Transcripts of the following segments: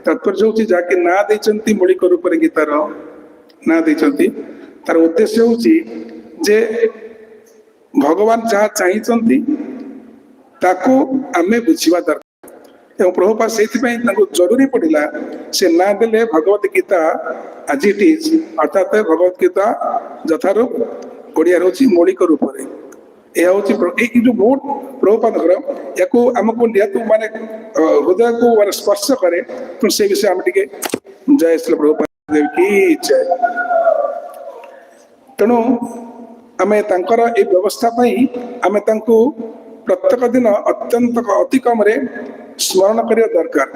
तात्पर्य हूँ जहाँकि ना देती मौलिक रूप से गीतार ना देती तार उद्देश्य हूँ जे भगवान जहाँ चाहिए ताकू आमे बुझा दरकार एवं प्रभुपाद से जरूरी पड़ा से ना देले भगवत गीता आज इट इज अर्थात भगवत गीता यथारूप ओडिया हूँ मौलिक रूप से यह हूँ जो मूड प्रभुपाद या आमको निहत माने हृदय को माने स्पर्श करे तो से विषय आम टे जय श्री प्रभुपाद देव की जय। तेणु आमे तांकर ए व्यवस्था आमे तांको प्रत्येक दिन अत्यंत अति कम स्मरण करिया दरकार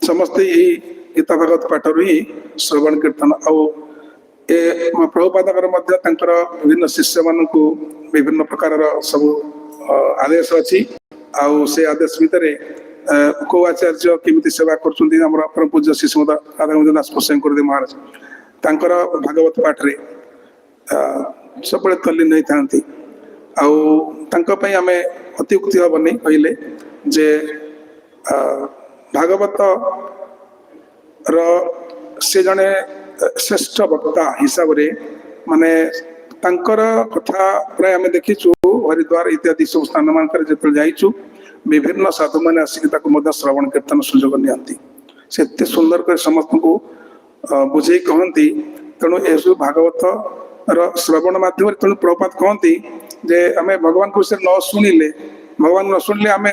समस्ते यही गीता भागवत पाठर ही श्रवण कीर्तन प्रभुपादकर विभिन्न शिष्य मान विभिन्न प्रकार सब आदेश अच्छी से आदेश भितर को आचार्य केमी सेवा कर परम पूज्य शिष्य राधा दास गोस्वामी महाराज तांकर भागवत पाठ रे सब तल्लीन होती आमे अत्युक्ति हेनी कहले जे भागवत से जने श्रेष्ठ वक्ता हिसाब रे माने तांकर कथा प्राय आमे देखीचु हरिद्वार इत्यादि सब स्थान मानकर जतल जाइचु विभिन्न साधु माने आसिक श्रवण कीर्तन सुजोग नियंती से एते सुंदर कर समस्त को बुझे कहती तेणु यह भागवत श्रवण माध्यम तेणु प्रभुपाद कहती जे आमे भगवान को विषय न शुणिले भगवान न शुणिले आमे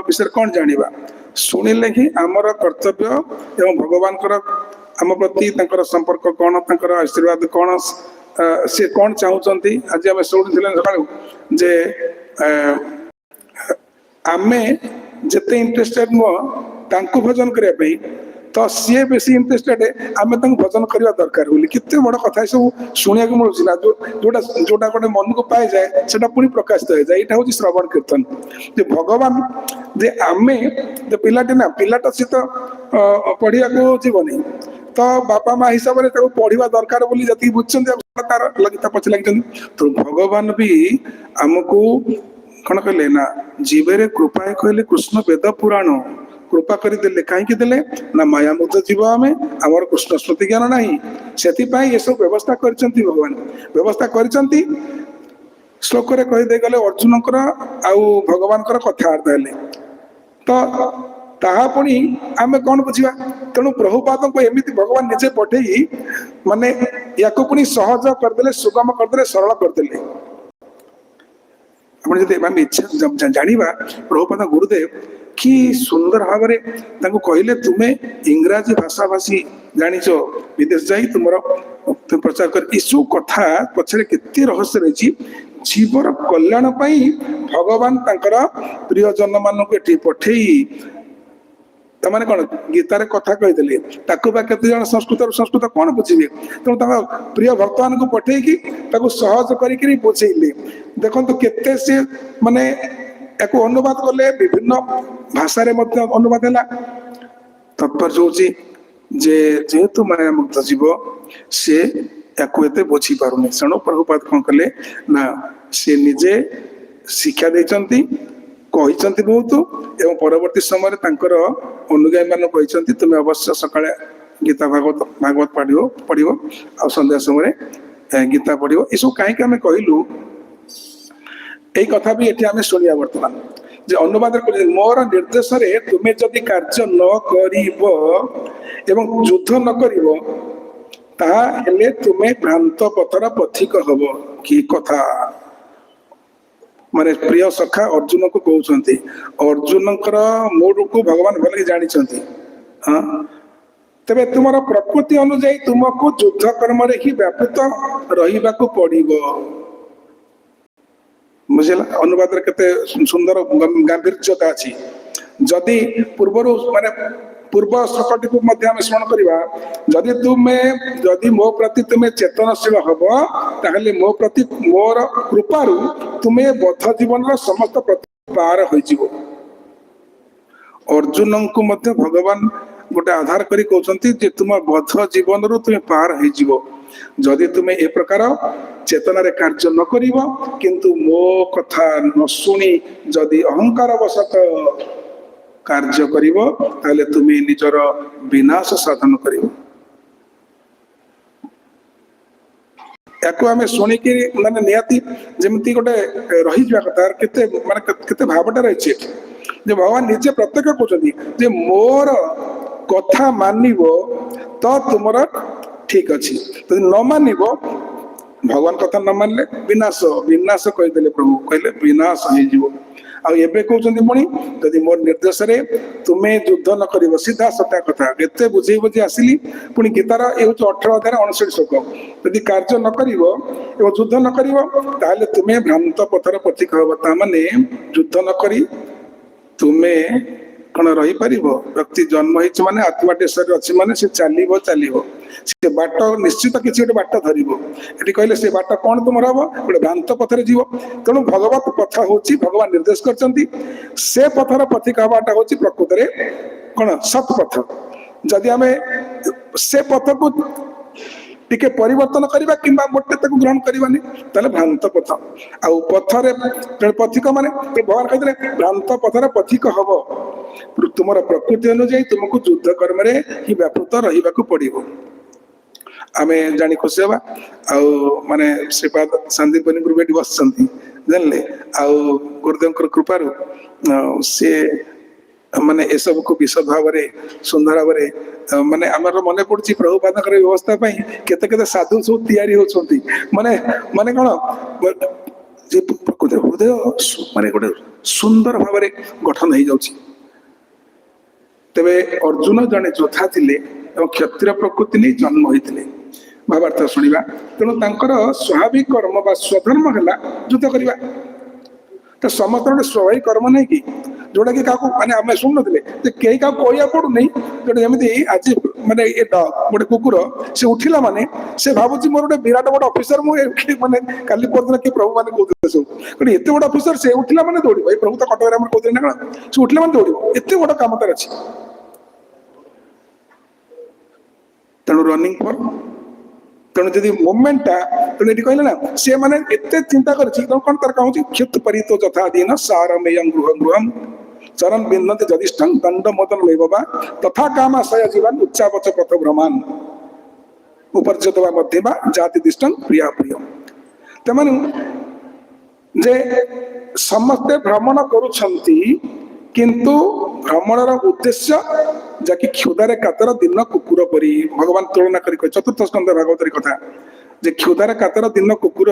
विषय कौन जानिबा शुणिले ही आमर कर्तव्य एवं भगवान आम प्रति संपर्क कौन आशीर्वाद कौन से कौन चाहते आज आम शुणी सका जे आमे जिते इंटरेस्टेड नुह भजन करने तो सी बेसी इंटरेस्टेड आम भजन करने दरकार बोली केते बड़ कथा सब शुणा मिलूला जोटा जोटा गोटे मन को पाए जाए से पुणी प्रकाशित हो जाए। यहाँ हूँ श्रवण कीर्तन जे भगवान जे आमे जे पिलाटे ना पिलाटा सी तो पढ़िया को जीवनी तो बापा माँ हिसाब से पढ़ा दरकार बोली जी बुझे तार लगी पचे लगी तो भगवान भी आमको कौन कहले ना जीवे कृपा कहले कृष्ण वेद पुराण कृपा करदे कहीं देले ना माया मुग्ध जीव आम आमर कृष्ण स्मृति ज्ञान ना से ये सब व्यवस्था कर भगवान व्यवस्था कर श्लोक कहीदे गले अर्जुन आउ भगवान कथबार्ता है तो ताहा पुणी आमे कौन बुझा तेणु प्रभुपाद को एमती भगवान निजे पठे माने या पुणी सहज करदे सुगम करदे सरल करदे आप इच्छा जाना प्रभुपाद गुरुदेव कि सुंदर भाव में कहले तुम्हें इंग्राजी भाषा भाषी जानिच विदेश जाई तुम प्रचार कर इसु कथा पछरे केते रहस्य रही जीवर कल्याण भगवान तांकर प्रियजन मानक एठी पठेई तमाने कौन गीतार कथा कहीदे केते जन संस्कृत कौन बुझे तेणु प्रिय भक्त मान को पठेकी सहज कर बुझेले देखो केते से माने या अनुवाद कले विभिन्न भाषा अनुवाद है तात्पर्य हूँ जेहेतु माया मुक्त जीव सी या बुझी पारे तेणु प्रभुपाद कौन कले ना सी निजे शिक्षा देती कहते बहुत एवं परवर्ती समय अनुगामी मान कहते तुम्हें अवश्य सका गीता भागवत पढ़ो आ संध्या समय गीता पढ़ो यू कहीं आम कहलु यही कथा भी ये आम शुणा बर्तमान जे अनुवाद कर मोर निर्देश तुम्हें जदि कार्य न कर युद्ध न कर तुम्हें भ्रांत पथर पथिक हब कि कथा माने प्रिय सखा अर्जुन को कहते अर्जुन मूड को भगवान भल जानी हाँ तेरे तुम प्रकृति अनुजाई तुमको युद्ध कर्म ही व्यापृत रहा पड़ो बुझेगा अनुवाद केते सुंदर गांभीर्यता अच्छी जदि पूर्वर माने पूर्व श्लोकटी को स्मरण करवा जदि तुम्हें जदि मो प्रति तुम्हें चेतनशील हम ताहले मो प्रति मोर कृपारु तुम्हें बद्ध जीवन समस्त पार हो अर्जुन को मध्य भगवान गोटे आधार करी कहते तुम बद्ध जीवन रु तुम्हें पार हो जदि तुम्हें ए प्रकार चेतना रे कार्य न करिवो किंतु मो कथा न सुनी जदि अहंकार वशत କାର୍ଯ୍ୟ କରିବ ତାହେଲେ ତୁମେ ନିଜର ବିନାଶ ସାଧନ କରିବ। याको आम शुणिकी माने निहाती जमी गोटे रही कथा केते माने केते भावटा रही जे भगवान निजे प्रत्यक्ष कहते जे मोर कथा मानिबो तो तुमर ठीक अच्छी तो न मानिबो भगवान कथा न मानले विनाश विनाश कहीदेले प्रभु कहले विनाश हो आबे कहते पुणी जदि मोर निर्देश रे तुम्हें युद्ध न कर सीधा सत्या कथा एत बुझे बुझे आसिली पुणी गीतार ये 18 अध्याय 59 श्लोक यदि कार्य न कर युद्ध न कर तुम्हें भ्रांत पथर पथिक हम ताने युद्ध न कर तुम्हें कौन रही पार व्यक्ति जन्म हो माने आत्मा शरीर अच्छी माने से चलो चलो से बाट निश्चित किसी गोटे बाट धर ये कहले से बाट कौन तुम हम गोटे भ्रांत पथर जीव तेणु भगवत पथ हूँ भगवान निर्देश कर पथर पथिक हवाटा हूँ प्रकृत में कौन सत पथ जदि आम से पथ को टिके परिवर्तन करवा कि मोटे ग्रहण करवानी ताले भ्रांत पथ आउ पथरे पथिक माने भगवान कहते भ्रांत पथर पथिक हम तुम प्रकृति अनुजाई तुमको युद्ध कर्म ही व्यापृत रहा पड़ो आम जानी खुशी हाँ आउ माने श्रीपाद शांतिपनी गुरु बेटी बस जानले आउ गुरुदेव कृपार सी माने ए सब को विशद भाव सुंदर भाव माने आमर मन पड़ी प्रभुपाद व्यवस्था केते केते साधु सब तैयारी होती माने माने कौन हृदय माने गोटे सुंदर भाव गठन हो जाउछि तेबे अर्जुन जड़े योद्धा थे क्षत्रिय प्रकृति नहीं जन्म होते भावार्थ शुणा तेणु तांकर स्वाभाविक कर्म बा स्वधर्म है युद्ध करवा तो समस्त गोटे स्वाभाविक कर्म नहीं कि जोटा कि माने आम शुणु कहीं क्या कहया पड़ूनी जोटा जमी आज माने ये गोटे कुकुर से उठिला माने से भावुँ मोर गोटे विराट बड़ ऑफिसर मुझे माने काली परदिन कि प्रभु मैंने कहते सब गोटे एत बड़ ऑफिसर से उठिला माने दौड़ प्रभु तो कटक कहते ना कौन से उठिला माने दौड़ एत बड़ काम तार अच्छी तेणु रनिंग फॉर तेणु जदि मुवमेंटा तेणु ये कहले ना सी मैंने एत चिंता कर कौन तार कौन क्षुत परितो यथाधीन सारमेयं गृह गृहम चरण बिंदते जदिष्ठं दंड मोदन लेवा तथा कामाशय जीवन उच्चावच पथ भ्रमान उपर्जत मध्यमा जाति दिष्टं प्रिया प्रिय तेमन जे समस्ते भ्रमण करुछंती किंतु भ्रमणर उद्देश्य जाकि क्षुधारे कातर दिन कुकुर परी भगवान तुलना करी चतुर्थ स्कंद भागवत कथा जे क्षुधारे कातर दिन कुकुर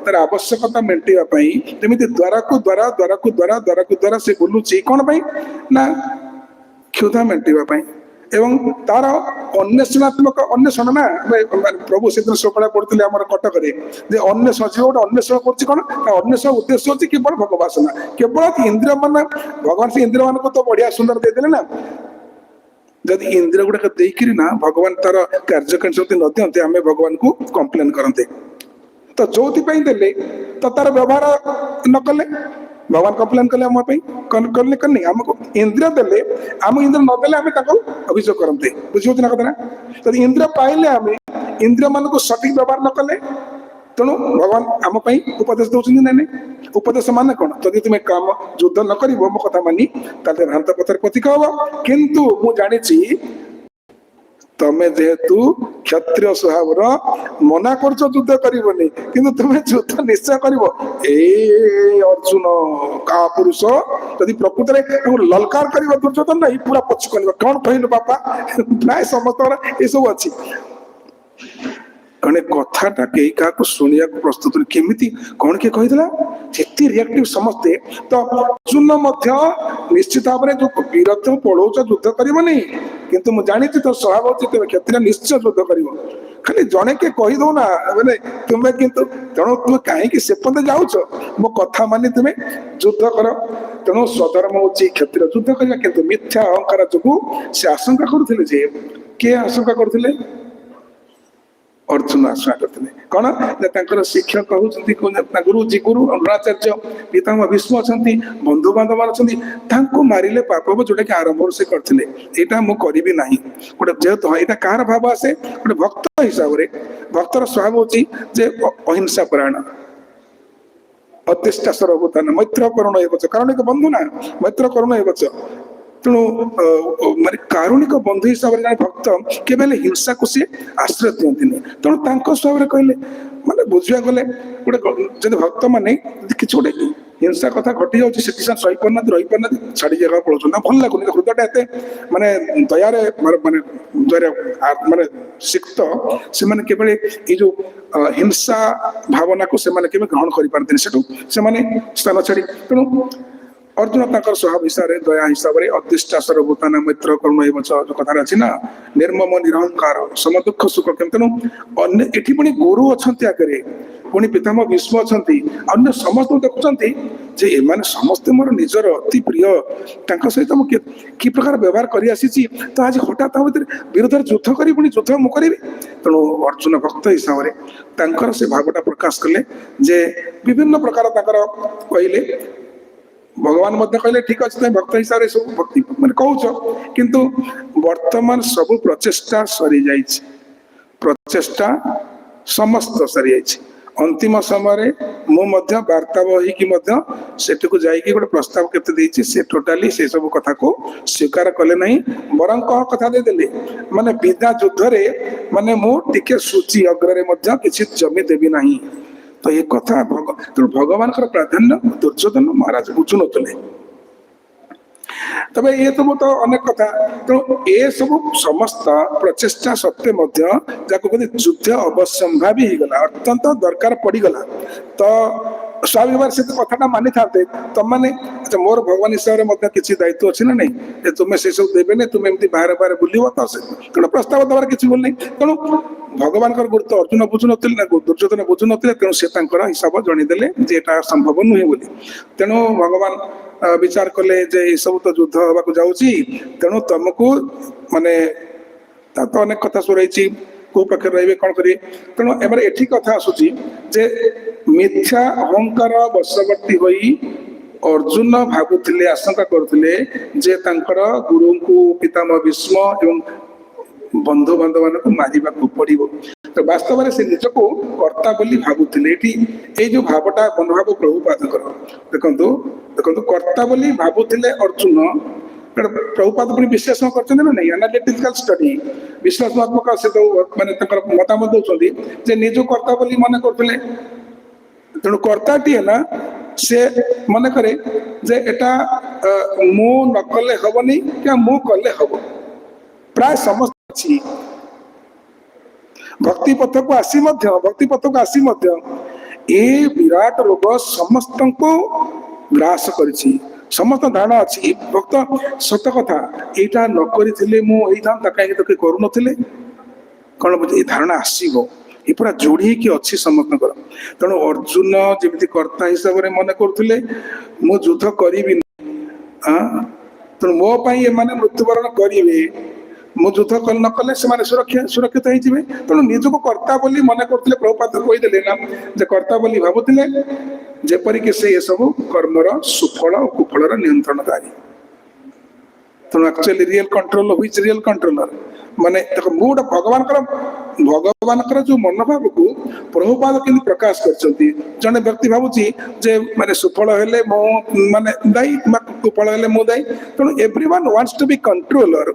तार आवश्यकता मेटाई जमी द्वारा को द्वारा द्वारा को द्वारा द्वारा को द्वारा से बुलूची कौन पाई ना क्षुधा मेटाई एवं तार अन्वेषणात्मक अन्वेषण ना प्रभु से सकाଳେ पढ़ते आम कटक अन्वेषण जी गोटे अन्वेषण कर उद्देश्य होती केवल भगवासना केवल इंद्रिय मान भगवान से इंद्रिय मान को तो बढ़िया सुंदर देदेले ना जदि इंद्रिय गुड़ाक देकर ना भगवान तार कार्यकारिता न दिखते आम भगवान को कंप्लेन करते तो जो देले तो तार व्यवहार न कले भगवान कंप्लेन कले आम करले करनी आमको इंद्रिय देले आम इंद्रिय नदेले आम अभियोग करते बुझे ना कथा तो इंद्रिय पाइले आम इंद्रिय मान को सठिक व्यवहार न कले तेणु भगवान आम उपदेश दौरान ना नहीं उपदेश मान कौन जदि तुम्हें काम युद्ध न कर मो कथा मानी भ्रांत पथर पथिक हम किंतु मु जानी तमें जेहेतु क्षत्रिय स्वभाव मना कर युद्ध करनी कि तुम्हें युद्ध निश्चय कर अर्जुन का पुरुष यदि प्रकृत में ललकार कर दुर्योधन नहीं पूरा पछ कर कौन कहलु बापा प्राय समस्त ये सब अच्छी कने कथाटा कई क्या शुणा प्रस्तुत केमी कौन किए कही रिएक्टिव समस्ते तो अर्जुन निश्चित भाव में जो वीरत्व पढ़ौ युद्ध करनी किंतु मुझे जानी तो स्वभाव तेज क्षत्रिय निश्चय युद्ध कर खाली जड़े किए कहीदौना मैंने तुम्हें कितु तेणु तुम कहीं से पदे जाऊच मो कथा मानी तुम्हें युद्ध कर तेणु स्वधर्म हूँ क्षत्रिय युद्ध करवा किंतु मिथ्या अहंकार जो से आशंका करुले किए आशंका करुले अर्जुन आशा करते कौन शिक्षक कहते गुरुजी गुरु द्रोणाचार्य पितामह भीष्म अच्छा बंधु बांधव अच्छा मारे पाप जोटा कि आरंभ से करते यहाँ मुझे ना गोटे जेहतु यहाँ कह भाव आसे गोटे भक्त हिसाब से भक्तर स्वभाव हूँ जे अहिंसा परायण अतिष्ठा सर्वभूतान मैत्र करुण एवच कारण एक बंधु ना मैत्र करुण एवच ତେଣୁ ମାନେ କାରୁଣିକ ବନ୍ଧୁ ହିସାବରେ ଜଣେ ଭକ୍ତ କେବେ ହେଲେ ହିଂସାକୁ ସେ ଆଶ୍ରୟ ଦିଅନ୍ତିନି। ତେଣୁ ତାଙ୍କ ସ୍ୱଭାବରେ କହିଲେ ମାନେ ବୁଝିବାକୁ ଗଲେ ଗୋଟେ ଯଦି ଭକ୍ତ ମାନେ କିଛି ଗୋଟେ ହିଂସା କଥା ଘଟି ଯାଉଛି ସେଠି ସେ ସହିପାରୁନାହାନ୍ତି ରହିପାରୁନାହାନ୍ତି ଛାଡି ଜାଗା ପଳାଉଛନ୍ତି ନା ଭଲ ଲାଗୁନି ହୃଦୟଟା ଏତେ ମାନେ ଦୟାରେ ମାନେ ଦୟାରେ ମାନେ ସିକ୍ତ ସେମାନେ କେବଳ ଏଇ ଯୋଉ ହିଂସା ଭାବନାକୁ ସେମାନେ କେବେ ଗ୍ରହଣ କରିପାରନ୍ତିନି ସେଠୁ ସେମାନେ ସ୍ଥାନ ଛାଡି ତେଣୁ ଅର୍ଜୁନ ତାଙ୍କର ସ୍ୱଭାବ ହିସାବରେ ଦୟା ହିସାବରେ ଅତିଷ୍ଠାସର ଭୂତାନ ମିତ୍ର କର୍ମ ଏ ବଛ ଯୋଉ କଥାରେ ଅଛି ନା ନିର୍ମମ ନିରହଙ୍କାର ସମ ଦୁଃଖ ସୁଖ କେମିତି ତେଣୁ ଅନ୍ୟ ଏଠି ପୁଣି ଗୁରୁ ଅଛନ୍ତି ଆଗରେ ପୁଣି ପିତାମହ ଭୀଷ୍ମ ଅଛନ୍ତି ଅନ୍ୟ ସମସ୍ତଙ୍କୁ ଦେଖୁଛନ୍ତି ଯେ ଏମାନେ ସମସ୍ତେ ମୋର ନିଜର ଅତି ପ୍ରିୟ ତାଙ୍କ ସହିତ ମୁଁ କି ପ୍ରକାର ବ୍ୟବହାର କରି ଆସିଛି ତ ଆଜି ହଠାତ୍ ତା ଭିତରେ ବିରୋଧରେ ଯୁଦ୍ଧ କରି ପୁଣି ଯୁଦ୍ଧ ମୁଁ କରିବି ତେଣୁ ଅର୍ଜୁନ ଭକ୍ତ ହିସାବରେ ତାଙ୍କର ସେ ଭାବଟା ପ୍ରକାଶ କଲେ ଯେ ବିଭିନ୍ନ ପ୍ରକାର ତାଙ୍କର କହିଲେ ଭଗବାନ ମଧ୍ୟ କହିଲେ ଠିକ ଅଛି ତମେ ଭକ୍ତ ହିସାବରେ ସବୁ ଭକ୍ତି ମାନେ କହୁଛ କିନ୍ତୁ ବର୍ତ୍ତମାନ ସବୁ ପ୍ରଚେଷ୍ଟା ସରିଯାଇଛି ପ୍ରଚେଷ୍ଟା ସମସ୍ତ ସରିଯାଇଛି ଅନ୍ତିମ ସମୟରେ ମୁଁ ମଧ୍ୟ ବାର୍ତ୍ତାବ ହେଇକି ମଧ୍ୟ ସେଠିକୁ ଯାଇକି ଗୋଟେ ପ୍ରସ୍ତାବ କେତେ ଦେଇଛି ସେ ଟୋଟାଲି ସେ ସବୁ କଥାକୁ ସ୍ୱୀକାର କଲେ ନାହିଁ ବରଂ କଣ କଥା ଦେଇଦେଲେ ମାନେ ବିନା ଯୁଦ୍ଧରେ ମାନେ ମୁଁ ଟିକେ ସୂଚି ଅଗ୍ରରେ ମଧ୍ୟ କିଛି ଜମି ଦେବି ନାହିଁ ତ ଏ କଥା ତେଣୁ ଭଗବାନଙ୍କର ପ୍ରାଧାନ୍ୟ ଦୁର୍ଯ୍ୟୋଧନ ମହାରାଜ ବୁଝୁନଥିଲେ ତବେ ଏ ସବୁ ତ ଅନେକ କଥା ତେଣୁ ଏ ସବୁ ସମସ୍ତ ପ୍ରଚେଷ୍ଟା ସତ୍ତ୍ୱେ ମଧ୍ୟ ଯାହାକୁ କହନ୍ତି ଯୁଦ୍ଧ ଅବଶ୍ୟମ୍ଭାବୀ ହେଇଗଲା ଅତ୍ୟନ୍ତ ଦରକାର ପଡିଗଲା ତ ସ୍ୱାଭାବିକ ଭାବରେ ସେ କଥାଟା ମାନିଥାନ୍ତେ ତମାନେ ଆଚ୍ଛା ମୋର ଭଗବାନ ହିସାବରେ ମଧ୍ୟ କିଛି ଦାୟିତ୍ୱ ଅଛି ନା ନାହିଁ ଯେ ତୁମେ ସେ ସବୁ ଦେବେନି ତୁମେ ଏମିତି ବାହାରେ ବାହାରେ ବୁଲିବ ତ ତେଣୁ ପ୍ରସ୍ତାବ ଦେବାର କିଛି ଭୁଲ ନାହିଁ ତେଣୁ ଭଗବାନଙ୍କର ଗୁରୁତ୍ୱ ଅର୍ଜୁନ ବୁଝୁନଥିଲେ ନା ଦୁର୍ଯ୍ୟୋଧନ ବୁଝୁନଥିଲେ ତେଣୁ ସେ ତାଙ୍କର ହିସାବ ଜଣେଇଦେଲେ ଯେ ଏଟା ସମ୍ଭବ ନୁହେଁ ବୋଲି ତେଣୁ ଭଗବାନ ବିଚାର କଲେ ଯେ ଏସବୁ ତ ଯୁଦ୍ଧ ହେବାକୁ ଯାଉଛି ତେଣୁ ତମକୁ ମାନେ ତା ତ ଅନେକ କଥା ଶୁଣେଇଛି କୋଉ ପାଖରେ ରହିବେ କଣ କରିବେ ତେଣୁ ଏମାନେ ଏଠି କଥା ଆସୁଛି ଯେ ମିଥ୍ୟା ଅହଙ୍କାର ବଶବର୍ତ୍ତୀ ହୋଇ ଅର୍ଜୁନ ଭାବୁଥିଲେ ଆଶଙ୍କା କରୁଥିଲେ ଯେ ତାଙ୍କର ଗୁରୁଙ୍କୁ ପିତାମହ ଭୀଷ୍ମ ଏବଂ ବନ୍ଧୁବାନ୍ଧବ ମାନଙ୍କୁ ମାରିବାକୁ ପଡିବ ତ ବାସ୍ତବରେ ସେ ନିଜକୁ କର୍ତ୍ତା ବୋଲି ଭାବୁଥିଲେ ଏଠି ଏଇ ଯୋଉ ଭାବଟା ମନୋଭାବ ପ୍ରଭୁପାଦଙ୍କର ଦେଖନ୍ତୁ ଦେଖନ୍ତୁ କର୍ତ୍ତା ବୋଲି ଭାବୁଥିଲେ ଅର୍ଜୁନ ପ୍ରଭୁପାଦ ପୁଣି ବିଶ୍ଳେଷଣ କରିଛନ୍ତି ନା ନାଇଁ ଆନାଲିଟିକାଲ ଷ୍ଟଡି ବିଶ୍ଳେଷଣାତ୍ମକ ସେ ଯୋଉ ମାନେ ତାଙ୍କର ମତାମତ ଦଉଛନ୍ତି ଯେ ନିଜକୁ କର୍ତ୍ତା ବୋଲି ମନେ କରୁଥିଲେ ତେଣୁ କର୍ତ୍ତାଟିଏ ନା ସେ ମନେ କରେ ଯେ ଏଟା ମୁଁ ନ କଲେ ହବନି କି ମୁଁ କଲେ ହବ ପ୍ରାୟ ସମସ୍ତ ଅଛି ଭକ୍ତି ପଥକୁ ଆସି ମଧ୍ୟ ଏ ବିରାଟ ରୋଗ ସମସ୍ତଙ୍କୁ ଗ୍ରାସ କରିଛି ସମସ୍ତ ଧାରଣା ଅଛି ଭକ୍ତ ସତ କଥା ଏଇଟା ନ କରିଥିଲେ ମୁଁ ହେଇଥାନ୍ତା କାହିଁକି ତ କେହି କରୁନଥିଲେ କଣ ଏ ଧାରଣା ଆସିବ ଏ ପୁରା ଯୋଡି ହେଇକି ଅଛି ସମସ୍ତଙ୍କର ତେଣୁ ଅର୍ଜୁନ ଯେମିତି କର୍ତ୍ତା ହିସାବରେ ମନେ କରୁଥିଲେ ମୁଁ ଯୁଦ୍ଧ କରିବିନି ତେଣୁ ମୋ ପାଇଁ ଏମାନେ ମୃତ୍ୟୁବରଣ କରିବେ ମୁଁ ଯୁଦ୍ଧ ନ କଲେ ସେମାନେ ସୁରକ୍ଷିତ ହେଇଯିବେ ତେଣୁ ନିଜକୁ କର୍ତ୍ତା ବୋଲି ମନେ କରୁଥିଲେ ପ୍ରଭୁପାଦ କହିଦେଲେ ନା ଯେ କର୍ତ୍ତା ବୋଲି ଭାବୁଥିଲେ ଯେପରିକି ସେ ଏସବୁ କର୍ମର ସୁଫଳ ଓ କୁଫଳର ନିୟନ୍ତ୍ରଣକାରୀ ତେଣୁ actually real control which real controller ମାନେ ଦେଖ ମୁଁ ଗୋଟେ ଭଗବାନଙ୍କର ଯୋଉ ମନୋଭାବକୁ ପ୍ରଭୁପାଦ କେମିତି ପ୍ରକାଶ କରିଛନ୍ତି ଜଣେ ବ୍ୟକ୍ତି ଭାବୁଛି ଯେ ମାନେ ସୁଫଳ ହେଲେ ମୁଁ ମାନେ ଦାୟୀ କୁଫଳ ହେଲେ ମୁଁ ଦାୟୀ ତେଣୁ everyone wants to be controller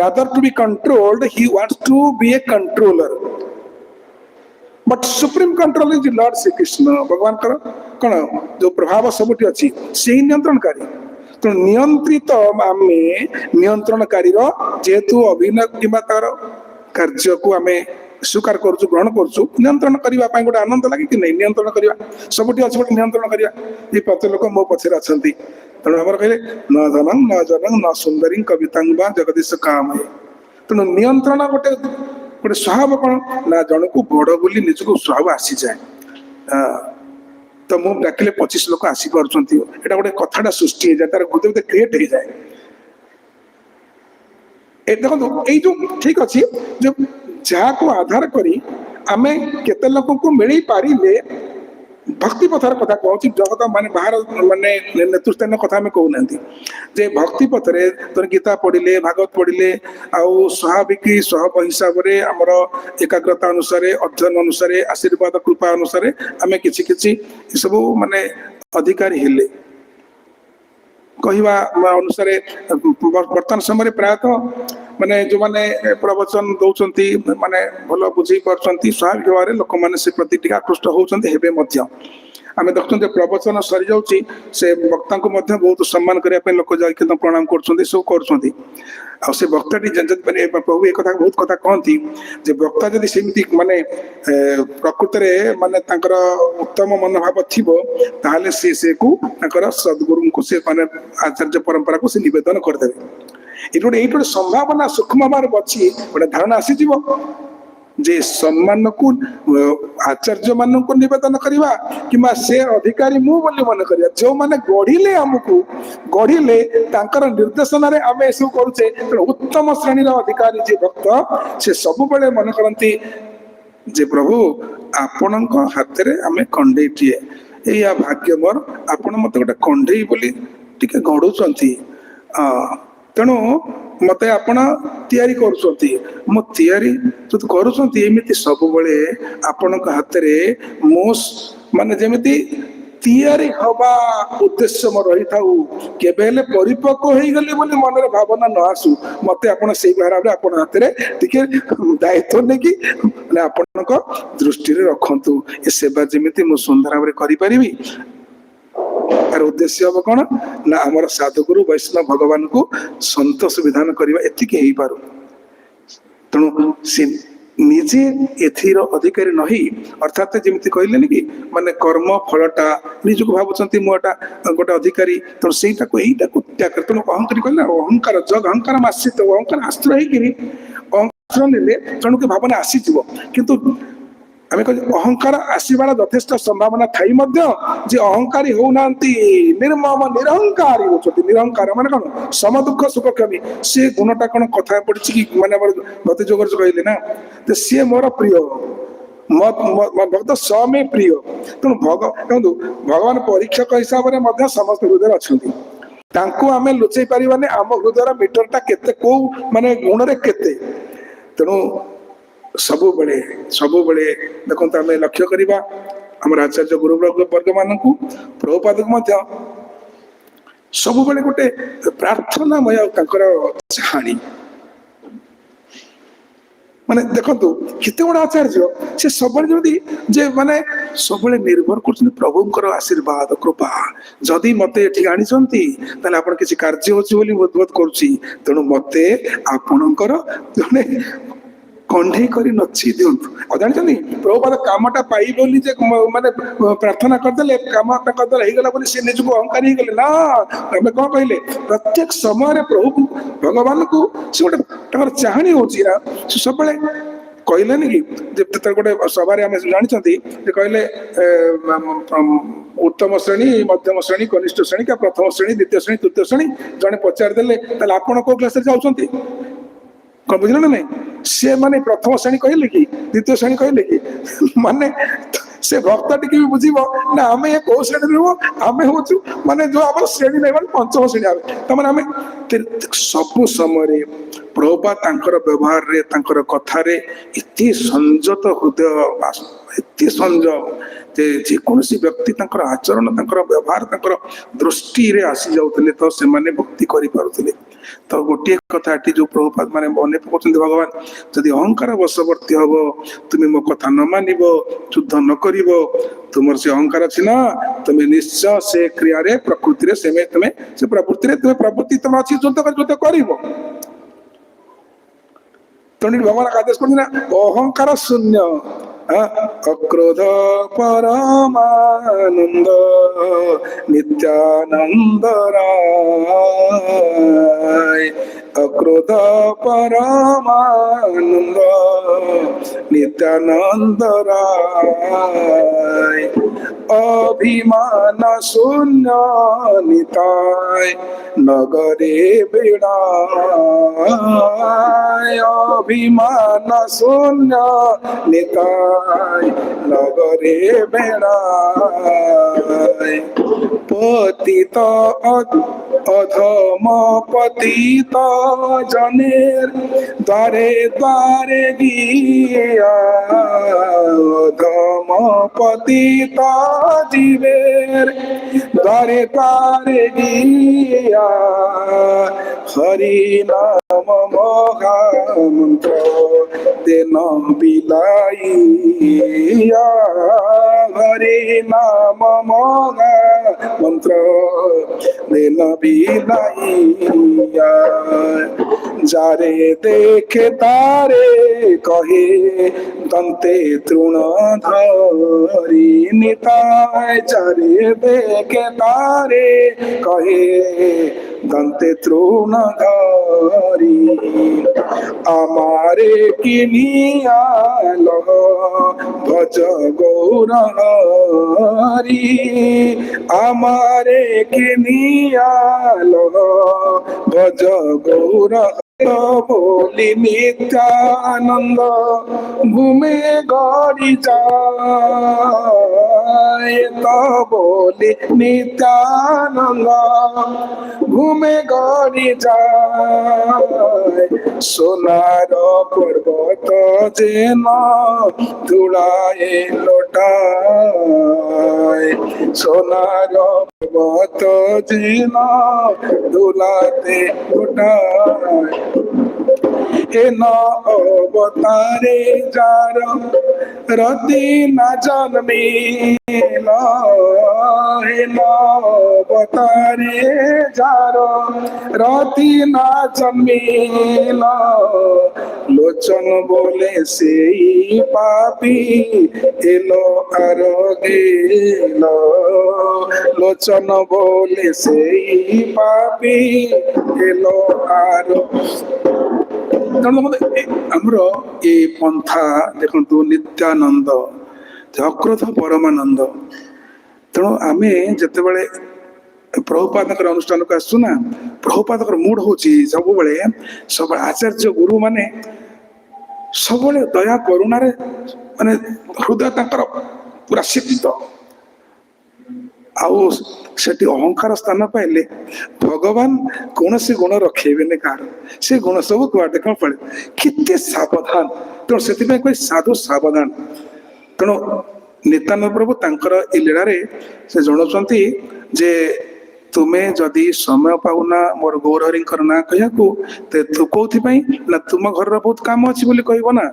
rather to be controlled he wants to be a controller but supreme control is lord Shri Krishna ଭଗବାନଙ୍କର କଣ ଯୋଉ ପ୍ରଭାବ ସବୁଠି ଅଛି ସେହି ନିୟନ୍ତ୍ରଣକାରୀ ତେଣୁ ନିୟନ୍ତ୍ରିତ ଆମେ ନିୟନ୍ତ୍ରଣକାରୀର ଯେହେତୁ ଅଭିନୟ କିମ୍ବା ତାର କାର୍ଯ୍ୟକୁ ଆମେ ସ୍ୱୀକାର କରୁଛୁ ଗ୍ରହଣ କରୁଛୁ ନିୟନ୍ତ୍ରଣ କରିବା ପାଇଁ ଗୋଟେ ଆନନ୍ଦ ଲାଗେ କି ନାହିଁ ନିୟନ୍ତ୍ରଣ କରିବା ସବୁଠି ଅଛି ଗୋଟେ ନିୟନ୍ତ୍ରଣ କରିବା ଏ ପ୍ରତି ଲୋକ ମୋ ପଛରେ ଅଛନ୍ତି ତେଣୁ ଆମର କହିଲେ ନ ଧନଂ ନ ଜନଂ ନ ସୁନ୍ଦରୀ କବିତାଙ୍ଗ ବା ଜଗଦୀଶ କାମ ତେଣୁ ନିୟନ୍ତ୍ରଣ ଗୋଟେ ସ୍ୱଭାବ କଣ ନା ଜଣକୁ ବଡ ବୋଲି ନିଜକୁ ସ୍ୱଭାବ ଆସିଯାଏ ତ ମୁଁ ଡାକିଲେ 25 ଲୋକ ଆସିପାରୁଛନ୍ତି ଏଇଟା ଗୋଟେ କଥାଟା ସୃଷ୍ଟି ହେଇଯାଏ ତାର ହୃଦୟ ଭିତରେ କ୍ରିଏଟ ହେଇଯାଏ ଦେଖନ୍ତୁ ଏଇ ଯୋଉ ଠିକ ଅଛି ଯେ ଯାହାକୁ ଆଧାର କରି ଆମେ କେତେ ଲୋକଙ୍କୁ ମିଳେଇ ପାରିଲେ ଭକ୍ତି ପଥର କଥା କହୁଛି ଜଗତ ମାନେ ବାହାର ମାନେ ନେତୃସ୍ଥାନୀୟ କଥା ଆମେ କହୁନାହାନ୍ତି ଯେ ଭକ୍ତି ପଥରେ ଗୀତା ପଢିଲେ ଭାଗବତ ପଢିଲେ ଆଉ ସ୍ୱାଭାବିକ ସହବ ହିସାବରେ ଆମର ଏକାଗ୍ରତା ଅନୁସାରେ ଅଧ୍ୟୟନ ଅନୁସାରେ ଆଶୀର୍ବାଦ କୃପା ଅନୁସାରେ ଆମେ କିଛି କିଛି ଏସବୁ ମାନେ ଅଧିକାରୀ ହେଲେ कहवा अनुसार वर्तमान समय प्रायतः माने जो माने प्रवचन दौरान माने भल बुझे पार्टी स्वाभाविक भाव में लोक मैंने से प्रति टी आकृष्ट होती आम देखते प्रवचन सरी जाऊँगी से वक्ता को बहुत सम्मान करने लोक जाकर प्रणाम कर सब कर से वक्ताटी प्रभु एक बहुत कथा कहती जे वक्ता जदि सेमती माने प्रकृत में माने उत्तम मनोभाव थी ताहले से सद्गुरु को से माने आचार्य परंपरा को से निवेदन करदे ये संभावना सूक्ष्म भाव अच्छी गोटे धारणा आसीज जे सम्मान को आचार्य मान को निवेदन करवा कि से अधिकारी मु बोली मन करिया जो माने गढ़िले हमको गढ़िले तांकर निर्देशन रे आमे एसु करूचे उत्तम श्रेणी अधिकारी जे भक्त से सब बेले मन करंती जे प्रभु आपणक हाथ रे आमे कंडेटिए एया भाग्य मोर आपण मते गोटे कंडेई बोली टिके गढुचंती तेणु मत आपण तैयारी करुचंती मो तैयारी जो करुचंती एमिति सब बेले आपणक हाथ रे मो माने जेमिति तैयारी हवा उद्देश्य मोर रही थाउ केबेले परिपक्व होई गले बोली मन रे भावना न आसु मते आपण सेही भाव रे आपण हाथ रे टिके दायित्व ने कि माने आपणक दृष्टि रे रखंतु ए सेवा जेमिति मो सुंदर भाव रे करि परिबी तार उद्देश्य हम कौन ना आमर साधुगुरु वैष्णव भगवान को संतोष विधान करवा एतिक हो पार तेणु से निजे एथिर अधिकारी नहीं अर्थात जमी कहले कि माने कर्म फलटा निजक भावुं मुटा गोटे अधिकारी तेणु सहीटा को त्याग कर तेणु अहंकारी कहले अहंकार जग अहंकार आश्रित अहंकार आश्रय अहंकार ने जन के भावना आसीज किंतु आम कह अहंकार आसवार यथेष संभावना थी जे अहंकारी होना निर्मम निरहंकारी होती निरहंकार माने कौन सम दुख सुख क्षमी से गुणटा कौन कथा पड़ी कि माने भक्ति जोगर कहले ना तो सी मोर प्रिय भक्त समे प्रिय तेणु देखो भगवान परीक्षक हिसाब से समस्त हृदय अच्छा आम लुचई पारे आम हृदय मीटरटा केते को माने गुण रे केते तेणु सब बड़े देखो आम लक्ष्य करवा आम आचार्य गुरु वर्ग मान प्रभुपाद को सब बड़े गोटे प्रार्थनामय चाणी माने देखो केते गुड़ा आचार्य से सब जे माने सब निर्भर कर प्रभुंकर आशीर्वाद कृपा जदि मते एठी आनी आप किसी कार्य होची बोध करुच्ची तेणु मते आपणकर जने कंढे करी नची दिंतु जानते प्रभुपाद कामटा पाई बोली जे माने प्रार्थना करदे कामटा करदे ହେଇगला बोली से निज को अहंकार ही गले ना हमें कौन कहले प्रत्येक समय प्रभु भगवान को से गोटे चाहणी होची ना से सब कहले कि गोटे सभा जानी कहले उत्तम श्रेणी मध्यम श्रेणी कनिष्ठ श्रेणी क्या प्रथम श्रेणी द्वितीय श्रेणी तृतीय श्रेणी जड़े पचारदे आपण कौ क्लास जाऊँच कौन बुझल ना नहीं सी माने प्रथम श्रेणी कहले कि द्वितीय श्रेणी कहले कि माने से भक्त टी बुझे ना आम ये कौ श्रेणी रुह आम हूँ माने जो आम श्रेणी नहीं पंचम श्रेणी आम आम सब समय प्रभुपाद व्यवहार रे कथा रे इति संजत हृदय इति संजम जेकोसी व्यक्ति आचरण व्यवहार दृष्टि रे आसी जाउतले तो से माने भक्ति करि पारुतले तो गोटे कथा जो प्रभुपाद माने मने पकौछन भगवान जदि अहंकार वशवर्ती हब तुम्हें मो कथा न मानिब युद्ध न करिब तुमर से अहंकार अछि ना तुम्हें निश्चय से क्रिया रे प्रकृति रे से तुम्हें से प्रवृत्ति रे तुम्हें प्रवृत्ति तुम अछि युद्ध करिब तेणु भगवान आदेश करना अहंकार शून्य अक्रोध परमानंद नित्यानंद राय अक्रोध परमानंद नित्यानंद राय अभिमान शून्य निताय नगरे बेड़ा अभिमान शून्य निताय नगरे बेड़ा पतित অধম পতিত জনের দ্বারে দ্বারে গিয়া অধম পতিত জীবের দ্বারে দ্বারে গিয়া হরি নাম মহামন্ত্র দেন বিলাইয়া হরি নাম মহামন্ত্র দেন বিলাইয়া যারে দেখে তারে কহে দন্তে তৃণ ধরি নিতায় যারে দেখে তারে কহে দন্তে তৃণ ধরি আমারে কিনিয়াল ভজ গৌর হরি আমারে কিনিয়াল ভজ গৌর বলি নিত্যানন্দ ভূমে গড়ি যায় তো বলি নিত্যানন্দ ঘুমে গড়ি যায় সোনার পর্বত যেন ধুলায় লোটায় সোনার পর্বত যেন ধুলাতে লোটায় এন অবতারে যার রতি না জন্মিল হেন অবতারে যার রতি না জন্মিল লোচন বলে সেই পাপি এলো আর গেল লোচন বলে সেই পাপি এলো আর ଆମର ଏ ପନ୍ଥା ଦେଖନ୍ତୁ ନିତ୍ୟାନନ୍ଦ ଅକ୍ରୋଧ ପରମାନନ୍ଦ। ତେଣୁ ଆମେ ଯେତେବେଳେ ପ୍ରଭୁପାଦଙ୍କର ଅନୁଷ୍ଠାନକୁ ଆସୁଛୁ ନା ପ୍ରଭୁପାଦଙ୍କର ମୁଡ୍ ହଉଛି ସବୁବେଳେ ଆଚାର୍ଯ୍ୟ ଗୁରୁ ମାନେ ସବୁବେଳେ ଦୟା କରୁଣାରେ ମାନେ ହୃଦୟ ତାଙ୍କର ପୁରା ସିକ୍ତ ଆଉ ସେଠି ଅହଙ୍କାର ସ୍ଥାନ ପାଇଲେ ଭଗବାନ କୌଣସି ଗୁଣ ରଖେଇବେନି କାହାର ସେ ଗୁଣ ସବୁ କୁଆଡେ କଣ ପଡେ କେତେ ସାବଧାନ। ତେଣୁ ସେଥିପାଇଁ କହି ସାଧୁ ସାବଧାନ। ତେଣୁ ନିତ୍ୟାନନ୍ଦ ପ୍ରଭୁ ତାଙ୍କର ଏ ଲୀଳାରେ ସେ ଜଣାଉଛନ୍ତି ଯେ ତୁମେ ଯଦି ସମୟ ପାଉନା ମୋର ଗୌର ହରିଙ୍କର ନାଁ କହିବାକୁ ତୁ କୋଉଥିପାଇଁ ନା ତୁମ ଘରର ବହୁତ କାମ ଅଛି ବୋଲି କହିବ ନା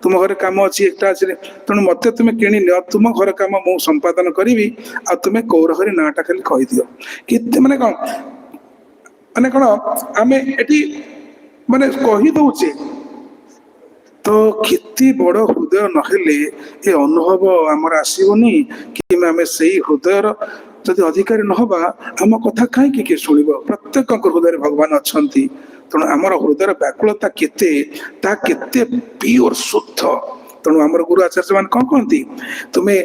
ତୁମ ଘରେ କାମ ଅଛି ଏକଟା ଅଛି ତେଣୁ ମତେ ତୁମେ କିଣି ନିଅ ତୁମ ଘର କାମ ମୁଁ ସମ୍ପାଦନ କରିବି ଆଉ ତୁମେ ଗୌରହରି ନାଁଟା ଖାଲି କହିଦିଅ କେତେ ମାନେ କଣ ଆମେ ଏଠି ମାନେ କହି ଦଉଛେ ତ କେତେ ବଡ ହୃଦୟ ନହେଲେ ଏ ଅନୁଭବ ଆମର ଆସିବନି କି ଆମେ ସେଇ ହୃଦୟର ଯଦି ଅଧିକାରୀ ନହବା ଆମ କଥା କାହିଁକି କିଏ ଶୁଣିବ। ପ୍ରତ୍ୟେକଙ୍କ ହୃଦୟରେ ଭଗବାନ ଅଛନ୍ତି। ତେଣୁ ଆମର ହୃଦୟର ବ୍ୟାକୁଳତା କେତେ ତାହା କେତେ ପିଓର ଶୁଦ୍ଧ। ତେଣୁ ଆମର ଗୁରୁ ଆଚାର୍ଯ୍ୟ ମାନେ କଣ କହନ୍ତି ତୁମେ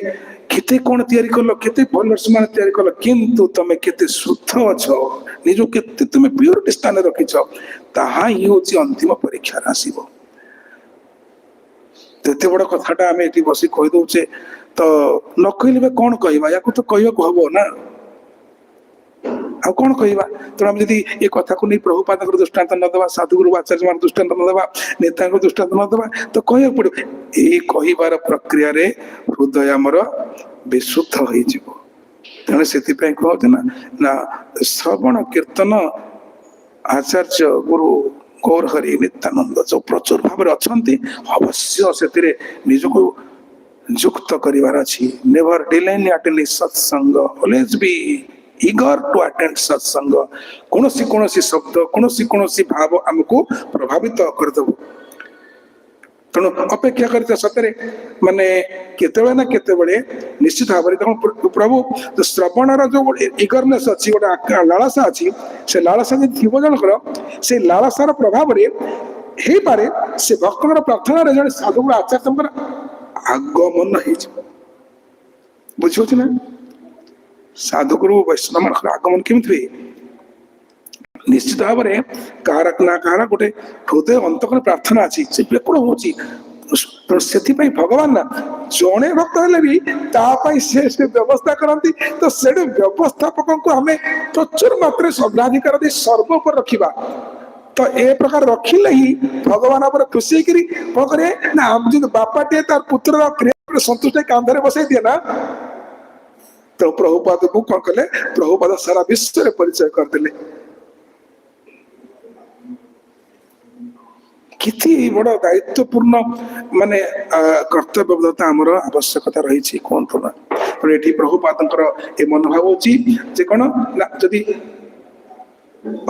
କେତେ କଣ ତିଆରି କଲ କେତେ ଭଲ ସେମାନେ ତିଆରି କଲ କିନ୍ତୁ ତମେ କେତେ ଶୁଦ୍ଧ ଅଛ ନିଜକୁ କେତେ ତୁମେ ପିଓରିଟି ସ୍ଥାନରେ ରଖିଛ ତାହା ହିଁ ହଉଛି ଅନ୍ତିମ ପରୀକ୍ଷାରେ ଆସିବ। ଏତେ ବଡ କଥାଟା ଆମେ ଏଠି ବସି କହିଦଉଛେ ତ ନ କହିଲେ କଣ କହିବା ୟାକୁ ତ କହିବାକୁ ହବ ନା ଆଉ କଣ କହିବା। ତେଣୁ ଆମେ ଯଦି ଏ କଥାକୁ ନେଇ ପ୍ରଭୁପାଦଙ୍କର ଦୃଷ୍ଟାନ୍ତ ନଦେବା ସାଧୁଗୁରୁ ଆଚାର୍ଯ୍ୟ ମାନଙ୍କ ଦୃଷ୍ଟାନ୍ତ ନଦେବା ନେତାଙ୍କ ଦୃଷ୍ଟାନ୍ତ ନଦେବା ତ କହିବାକୁ ପଡିବ। ଏଇ କହିବାର ପ୍ରକ୍ରିୟାରେ ହୃଦୟ ଆମର ବିଶୁଦ୍ଧ ହେଇଯିବ। ତେଣୁ ସେଥିପାଇଁ କୁହନ୍ତି ନା ଶ୍ରବଣ କୀର୍ତ୍ତନ ଆଚାର୍ଯ୍ୟ ଗୁରୁ ଗୌର ହରି ନିତ୍ୟାନନ୍ଦ ଯୋଉ ପ୍ରଚୁର ଭାବରେ ଅଛନ୍ତି ଅବଶ୍ୟ ସେଥିରେ ନିଜକୁ ଯୁକ୍ତ କରିବାର ଅଛି। Never delay in attending satsang always B eager to attend satsang. କୌଣସି ଶବ୍ଦ କୌଣସି ଭାବ ଆମକୁ ପ୍ରଭାବିତ କରିଦେବ। ତେଣୁ ଅପେକ୍ଷା କରିଥିବା ସତରେ ମାନେ କେତେବେଳେ ନା କେତେବେଳେ ନିଶ୍ଚିତ ଭାବରେ ପ୍ରଭୁ ଶ୍ରବଣର ଯୋଉ ଇଗରନେସ୍ ଅଛି ଗୋଟେ ଲାଳସା ଅଛି ସେ ଲାଳସା ଯଦି ଥିବ ଜଣଙ୍କର ସେ ଲାଳସାର ପ୍ରଭାବରେ ହେଇପାରେ ସେ ଭକ୍ତଙ୍କର ପ୍ରାର୍ଥନାରେ ଜଣେ ସାଧୁଗୁରୁ ଆଚାର୍ଯ୍ୟଙ୍କର ଆଗମନ ହେଇଯିବ। ବୁଝିହଉଛି ନା ସାଧୁଗୁରୁ ବୈଷ୍ଣବଙ୍କର ଆଗମନ କେମିତି ହୁଏ ନିଶ୍ଚିତ ଭାବରେ କାହାର ନା କାହାର ଗୋଟେ ହୃଦୟ ଅନ୍ତକର ପ୍ରାର୍ଥନା ଅଛି ସେ ବ୍ୟାକୁଳ ହଉଛି ତେଣୁ ସେଥିପାଇଁ ଭଗବାନ ନା ଜଣେ ଭକ୍ତ ହେଲେ ବି ତା ପାଇଁ ସେ ବ୍ୟବସ୍ଥା କରନ୍ତି। ତ ସେଠି ବ୍ୟବସ୍ଥାପକଙ୍କୁ ଆମେ ପ୍ରଚୁର ମାତ୍ରାରେ ଅଗ୍ରାଧିକାର ଦେଇ ସର୍ବ ଉପରେ ରଖିବା। ତ ଏ ପ୍ରକାର ରଖିଲେ ହିଁ ଭଗବାନ ଉପରେ ଖୁସି ହେଇକିରି କଣ କରିବେ ନା, ଯଦି ବାପାଟିଏ ତାର ପୁତ୍ରର କ୍ରିୟା ସନ୍ତୁଷ୍ଟ କାନ୍ଧରେ ବସେଇ ଦିଏ ନା, ତ ପ୍ରଭୁପାଦକୁ କଣ କଲେ, ପ୍ରଭୁପାଦ ସାରା ବିଶ୍ୱରେ ପରିଚୟ କରିଦେଲେ। କିଛି ବଡ ଦାୟିତ୍ୱପୂର୍ଣ୍ଣ ମାନେ କର୍ତ୍ତବ୍ୟବଦ୍ଧତା ଆମର ଆବଶ୍ୟକତା ରହିଛି କୁହନ୍ତୁ ନା। ଏଠି ପ୍ରଭୁପାଦଙ୍କର ଏ ମନୋଭାବ ଅଛି ଯେ କଣ ନା, ଯଦି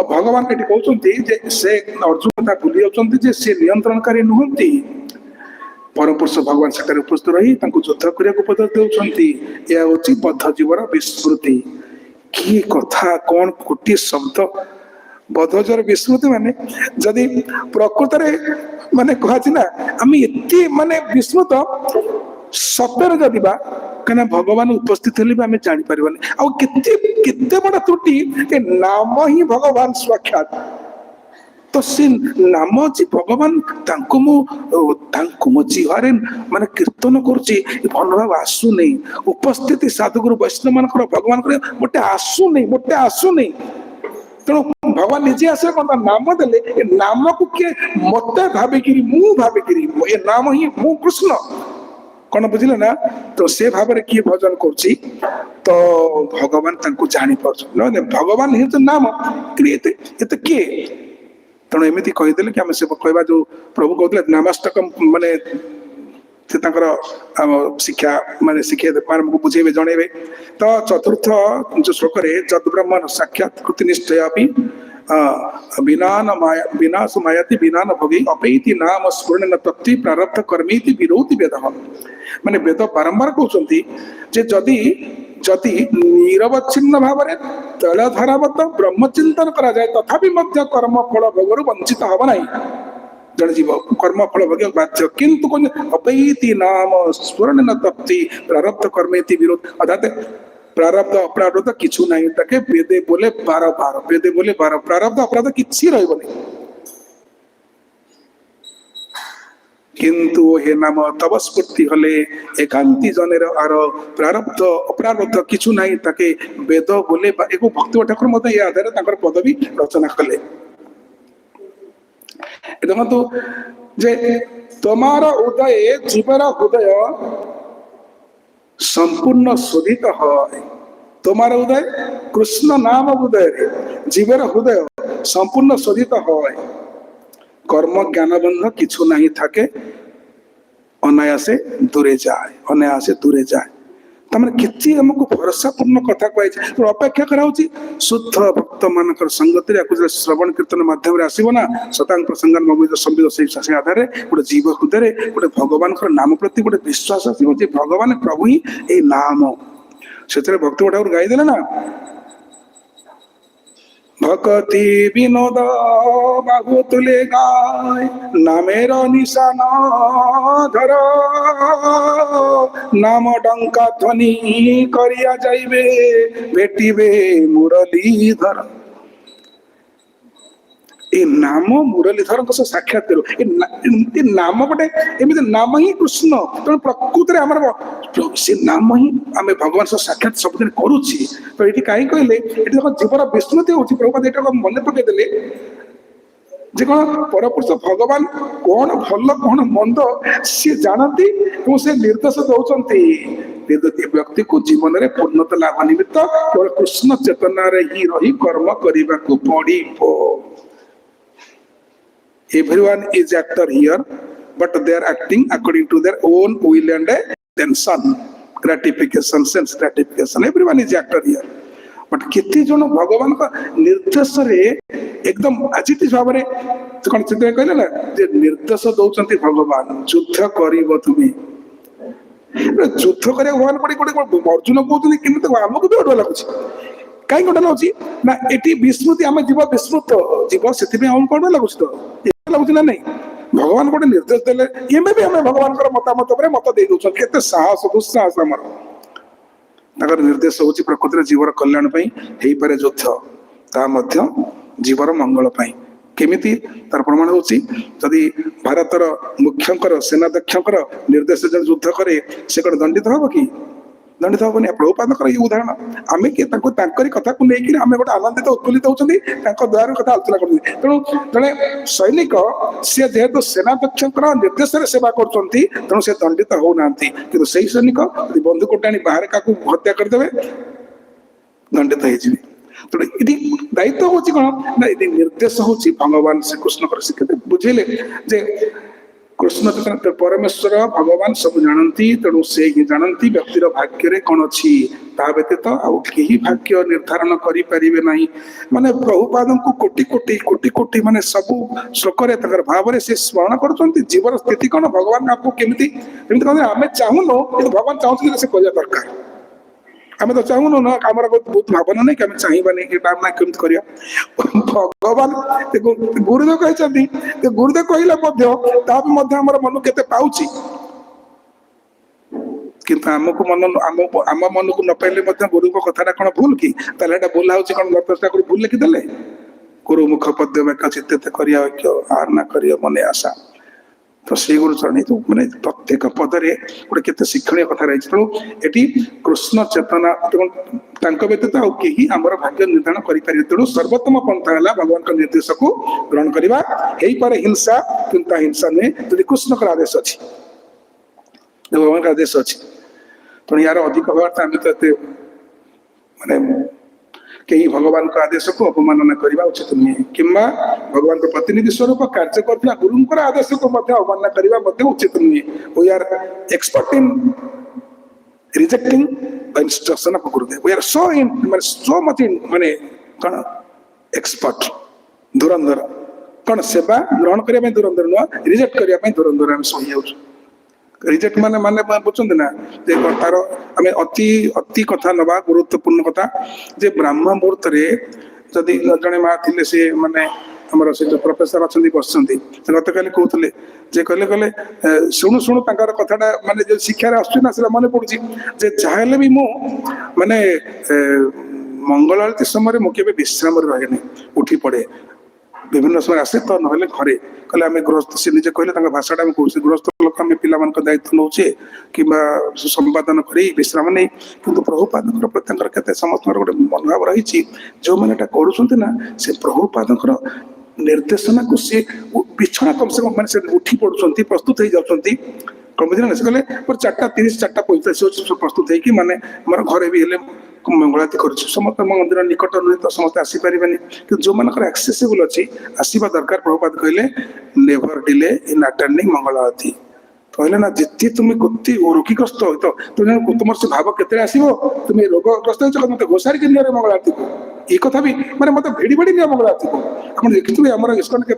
ଭଗବାନ ଏଠି କହୁଛନ୍ତି ଯେ ସେ ଅର୍ଜୁନ ତା ଭୁଲି ଯାଉଛନ୍ତି ଯେ ସେ ନିୟନ୍ତ୍ରଣକାରୀ ନୁହନ୍ତି। ପରମପୁରୁଷ ଭଗବାନ ସେଠାରେ ଉପସ୍ଥିତ ରହି ତାଙ୍କୁ ଯୁଦ୍ଧ କରିବାକୁ ଉପଦେଶ ଦେଉଛନ୍ତି। ଏହା ହଉଛି ବଦ୍ଧ ଜୀବର ବିସ୍ମୃତି। କି କଥା, କଣ ଗୋଟିଏ ଶବ୍ଦ ବଦ୍ଧଜର ବିସ୍ମୃତି। ମାନେ ଯଦି ପ୍ରକୃତରେ ମାନେ କୁହାଛି ନା, ଆମେ ଏତେ ମାନେ ବିସ୍ମୃତ ସତରେ ଯଦି ବା କାହିଁକିନା ଭଗବାନ ଉପସ୍ଥିତ ହେଲେ ବି ଆମେ ଜାଣିପାରିବାନି। ଆଉ କେତେ କେତେ ବଡ ତ୍ରୁଟି, ନାମ ହିଁ ଭଗବାନ ସାକ୍ଷାତ। ତ ସେ ନାମ ଅଛି ଭଗବାନ, ତାଙ୍କୁ ମୁଁ ଜିହ୍ୱାରେ ମାନେ କୀର୍ତ୍ତନ କରୁଛି, ମନୋଭାବ ଆସୁନି। ଉପସ୍ଥିତି ସାଧୁଗୁରୁ ବୈଷ୍ଣବ ମାନଙ୍କର ଭଗବାନଙ୍କର ଗୋଟେ ଆସୁନି। ତେଣୁ ଭଗବାନ ନିଜେ ଆସିଲେ କଣ, ନାମ ଦେଲେ। ଏ ନାମକୁ କିଏ ମତେ ଭାବିକିରି, ମୁଁ ଭାବିକିରି, ଏ ନାମ ହିଁ ମୁଁ କୃଷ୍ଣ, କଣ ବୁଝିଲେ ନା। ତ ସେ ଭାବରେ କିଏ ଭଜନ କରୁଛି, ତ ଭଗବାନ ତାଙ୍କୁ ଜାଣିପାରୁଛନ୍ତି। ଭଗବାନ ହିଁ ତ ନାମ, ଏତେ କିଏ। ତେଣୁ ଏମିତି କହିଦେଲେ କି ଆମେ ସେ କହିବା, ଯୋଉ ପ୍ରଭୁ କହୁଥିଲେ ନାମାଷ୍ଟକମ୍, ମାନେ ସେ ତାଙ୍କର ଶିକ୍ଷା ମାନେ ଶିଖେଇବେ, ଆମକୁ ବୁଝେଇବେ, ଜଣେଇବେ। ତ ଚତୁର୍ଥ ଯୋଉ ଶ୍ଲୋକରେ ଯଦ୍ବ୍ରହ୍ମ ସାକ୍ଷାତ କୃତି ନିଶ୍ଚୟ ବିନାଶ ମାୟାତି ବିନାନ ଭୋଗୀ ଅପୈତି ନାମ ସ୍ମରଣେନ ତତ୍ତି ପ୍ରାରବ୍ଧ କର୍ମେତି ବିରୋଧି ବେଦ। ମାନେ ବେଦ ବାରମ୍ବାର କହୁଛନ୍ତି ଯେ ଯଦି ନିରବଚ୍ଛିନ୍ନ ଭାବରେ ତୈଳଧାରାବତ ବ୍ରହ୍ମଚିନ୍ତନ କରାଯାଏ, ତଥାପି ମଧ୍ୟ କର୍ମ ଫଳ ଭୋଗରୁ ବଞ୍ଚିତ ହବ ନାହିଁ। ଜଣେ ଜୀବ କର୍ମ ଫଳ ଭୋଗ ବାଧ୍ୟ, କିନ୍ତୁ ଅପୈତି ନାମ ସ୍ମରଣେନ ତପ୍ତି ପ୍ରାରବ୍ଧ କର୍ମେତି ବିରୋଧ, ଅର୍ଥାତ ପ୍ରାରବ୍ଧ ଅପ୍ରାରବ୍ଧ কিছু ନାହିଁ। ତାକେ ବେଦେ ବୋଲେ ବାର, ପ୍ରାରବ୍ଧ ଅପରାଧ କିଛି ରହିବନି। কিন্তু হে নাম তব স্ফূর্তি হলে একান্তি জনের আর প্রারব্ধ অপ্রারব্ধ কিছু নাই, তাকে বেদ বলে। এবং ভক্তি ঠাকুর মধ্যে এই আধারে তাଙ୍କର পদবী রচনা কলে। দেখন্তু যে তোমার উদয়ে জীবর হৃদয় সম্পূর্ণ শোধিত হয়। তোমার উদয় কৃষ্ণ নাম উদয়ে জীবের হৃদয় সম্পূর্ণ শোধিত হয়। কর্ম জ্ঞানবন্ধ কিছু নাই থাকে, অনায়াসে দূরে যায়। তার কেତେ ଆମକୁ ଭରସାପୂର୍ଣ୍ଣ କଥା କୁହାଯାଇଛି। ଅପେକ୍ଷା କରାହଉଛି ଶୁଦ୍ଧ ଭକ୍ତ ମାନଙ୍କର ସଙ୍ଗତିରେ, ୟାକୁ ଶ୍ରବଣ କୀର୍ତ୍ତନ ମାଧ୍ୟମରେ ଆସିବ ନା, ଶତାଙ୍ଗ ପ୍ରସଙ୍ଗ ସମ୍ବିତ ସେଇ ଆଧାରରେ ଗୋଟେ ଜୀବ ହୃଦୟରେ ଗୋଟେ ଭଗବାନଙ୍କର ନାମ ପ୍ରତି ଗୋଟେ ବିଶ୍ୱାସ ଆସିବ ଯେ ଭଗବାନ ପ୍ରଭୁ ହିଁ ଏଇ ନାମ। ସେଥିରେ ଭକ୍ତି ଠାକୁର ଗାଇଦେଲେ ନା, ভকতি বিনোদ বাহু তুলে গায় নামের নিশান ধর, নাম ডঙ্কা ধ্বনি করিয়া যাইবে ভেটিবে মুরলীধর। ଏ ନାମ ମୁରଲୀଧରଙ୍କ ସହ ସାକ୍ଷାତ କରୁ। ଏ ନାମ ଗୋଟେ ଏମିତି ନାମ ହିଁ କୃଷ୍ଣ। ତେଣୁ ପ୍ରକୃତରେ ଆମର ସେ ନାମ ହିଁ ଆମେ ଭଗବାନ ସହ ସାକ୍ଷାତ ସବୁଦିନ କରୁଛି। ତ ଏଠି କାହିଁ କହିଲେ, ଏଠି ଦେଖ ଜୀବର ବିସ୍ମୃତି ହଉଛି। ପ୍ରଭୁପାଦ ଏଇଟା ମନେ ପକେଇଦେଲେ ଯେ କଣ ପରପୁରୁଷ ଭଗବାନ କଣ ଭଲ କଣ ମନ୍ଦ ସିଏ ଜାଣନ୍ତି ଏବଂ ସେ ନିର୍ଦ୍ଦେଶ ଦଉଛନ୍ତି। ବ୍ୟକ୍ତିକୁ ଜୀବନରେ ପୂର୍ଣ୍ଣତା ଲାଭ ନିମିତ୍ତ କେବଳ କୃଷ୍ଣ ଚେତନାରେ ହିଁ ରହି କର୍ମ କରିବାକୁ ପଡିବ। Everyone is actor here, but they are acting according to their own will and intention, gratification, sense gratification. Everyone is actor here, but କେତେ ଜଣ ଭଗବାନଙ୍କ ନିର୍ଦ୍ଦେଶରେ ଏକଦମ ଆଜିଟି ଭାବରେ କଣ ଚିନ୍ତା କହିଲେ ନା, ଯେ ନିର୍ଦ୍ଦେଶ ଦଉଛନ୍ତି ଭଗବାନ, ଯୁଦ୍ଧ କରିବ ତୁମେ। ଯୁଦ୍ଧ କରିବାକୁ ଭଗବାନ ଗୋଟେ ଅର୍ଜୁନ କହୁଛନ୍ତି, କିନ୍ତୁ ଆମକୁ ବି ଅଡୁଆ ଲାଗୁଛି। କାହିଁକି ଅଡୁଆ ଲାଗୁଛି ନା, ଏଠି ବିସ୍ମୃତି, ଆମେ ଯିବ ବିସ୍ମୃତ ଯିବ, ସେଥିପାଇଁ ଆମକୁ ଅଡୁଆ ଲାଗୁଛି। ତ ଲାଗୁଛି ନା ନାଇଁ, ଭଗବାନ ଗୋଟେ ନିର୍ଦ୍ଦେଶ ଦେଲେ ଏବେ ବି ଆମେ ଭଗବାନଙ୍କର ମତାମତ ଉପରେ ମତ ଦେଇ ଦଉଛନ୍ତି। କେତେ ସାହସ, ଦୁଃସାହସ ଆମର। ତାଙ୍କର ନିର୍ଦ୍ଦେଶ ହଉଛି ପ୍ରକୃତିରେ ଜୀବର କଲ୍ୟାଣ ପାଇଁ ହେଇପାରେ ଯୁଦ୍ଧ, ତାହା ମଧ୍ୟ ଜୀବର ମଙ୍ଗଳ ପାଇଁ। କେମିତି ତାର ପ୍ରମାଣ ହଉଛି, ଯଦି ଭାରतर मुख्यंकर सेनाध्यक्षंकर निर्देश युद्ध करे से कौन दंडित हम कि दंडित हेनी प्रभुपादर ये उदाहरण आम कि कथा को लेकिन आम गोटे आनंदित उत्फुल्लित होती द्वारा कथा आलोचना कर तेणु जड़े सैनिक सी जेहेतु सेनाध्यक्ष निर्देश सेवा करुँच से दंडित होना कि सैनिक बंधुक टाणी बाहर क्या हत्या करदे दंडित हो तेणु ये दायित्व हूँ कौन ना ये निर्देश हूँ भगवान श्रीकृष्ण शिक्षित बुझेले जे कृष्ण चेतन परमेश्वर भगवान सब जानती तेणु से ही जानती व्यक्तिर भाग्य कौन अच्छी ता व्यतीत आउ कहीं भाग्य निर्धारण करें ना माने प्रभुपाद को कोटि कोटि कोटि कोटि माने सबू श्लोक भाव से स्मरण कर जीवन स्थिति कौन भगवान आपको केमी कहते आम चाहूनु कि भगवान चाहते से कहना दरकार आम तो चाहूनु ना आम बहुत भावना नहीं कि चाहवा नहीं कमी कर भगवान गुरुदेव कहते गुरुदेव कहले मन के पाऊँ किंतु आमको मन आम मन को न पाइले गुरु को कथा कौन भूल कि बोला हूँ कौन लता भूल लिखिदे गुरु मुख पद्य वाक्य चित्त कर आर ना कर मन आशा तो से गुरु चरण तो मैंने प्रत्येक पदरे गोटे केते शिक्षणीय कथा रही तेणु ये कृष्ण चेतना व्यतीत आउ कहीं आमर भाग्य निर्धारण करें तेणु सर्वोत्तम पंथा है भगवान निर्देश को ग्रहण करवा पारे हिंसा किंतु हिंसा नुहे यदि कृष्ण आदेश अच्छी भगवान आदेश अच्छी तेणु यार अधिक हबार आम तो माने कहीं भगवान का आदेश को अपमानना करने उचित नुहे कि भगवान को प्रतिनिधि स्वरूप कार्य करता गुरुंर आदेश को अवमानना करने उचित नुहे we are expert in rejecting the instruction of Gurudev we are so much in माने कौन एक्सपर्ट धुरंधर कौन सेवा ग्रहण करने धुरंधर नुह रिजेक्ट करने धुरंधर आम सही जाऊँ रिजेक्ट माने माने बुझुंत ना जे तार आम अति अति कथा नवा गुरुत्वपूर्ण कथा जे ब्राह्म मुहूर्त जदि जड़े माँ थे सी माने आमर से जो प्रोफेसर अच्छा बस गत काली कहते जे कहले कहले शुणु शुणु कथाटा माने जो शिक्षार आसना मन पड़ी जे जहाँ भी मु माने मंगल आरती समय मुझे विश्राम रहे उठी पड़े विभिन्न समय आसे तो ना घरे कहले आम गृहस्थ से निजे कहले भाषाटा कहे गृहस्थ लोक आम पे दायित्व नौचे कि संपादन कर विश्राम नहीं किंतु प्रभुपाद प्रति समस्त गोटे मनोभाव रही जो मैंने करुँच से प्रभुपाद निर्देशना को सी बिछना कम से कम मैंने उठी पड़ुंट प्रस्तुत हो जाती कौन बुझे से कहले 4:30 4:45 प्रस्तुत हो माने मोर घरे भी मंगलाती कर समस्त मंदिर निकट नुहे तो समस्त आसीपारे कि जो मान एक्सेसिबल अच्छी आसवा दरकार प्रभुपाद कहले नेभर डिले इन अटेंडिंग मंगल आरती कहले ना जिते तुम्हें कति रोगीग्रस्त हो तो तुम से भाव के आसो तुम रोगग्रस्त हो मत घोषारी के नियर मंगल आरती को ये कथा भी माने मत भिड़ी भिड़ी निय मंगल आरती को आप देखिए आम इस्कन के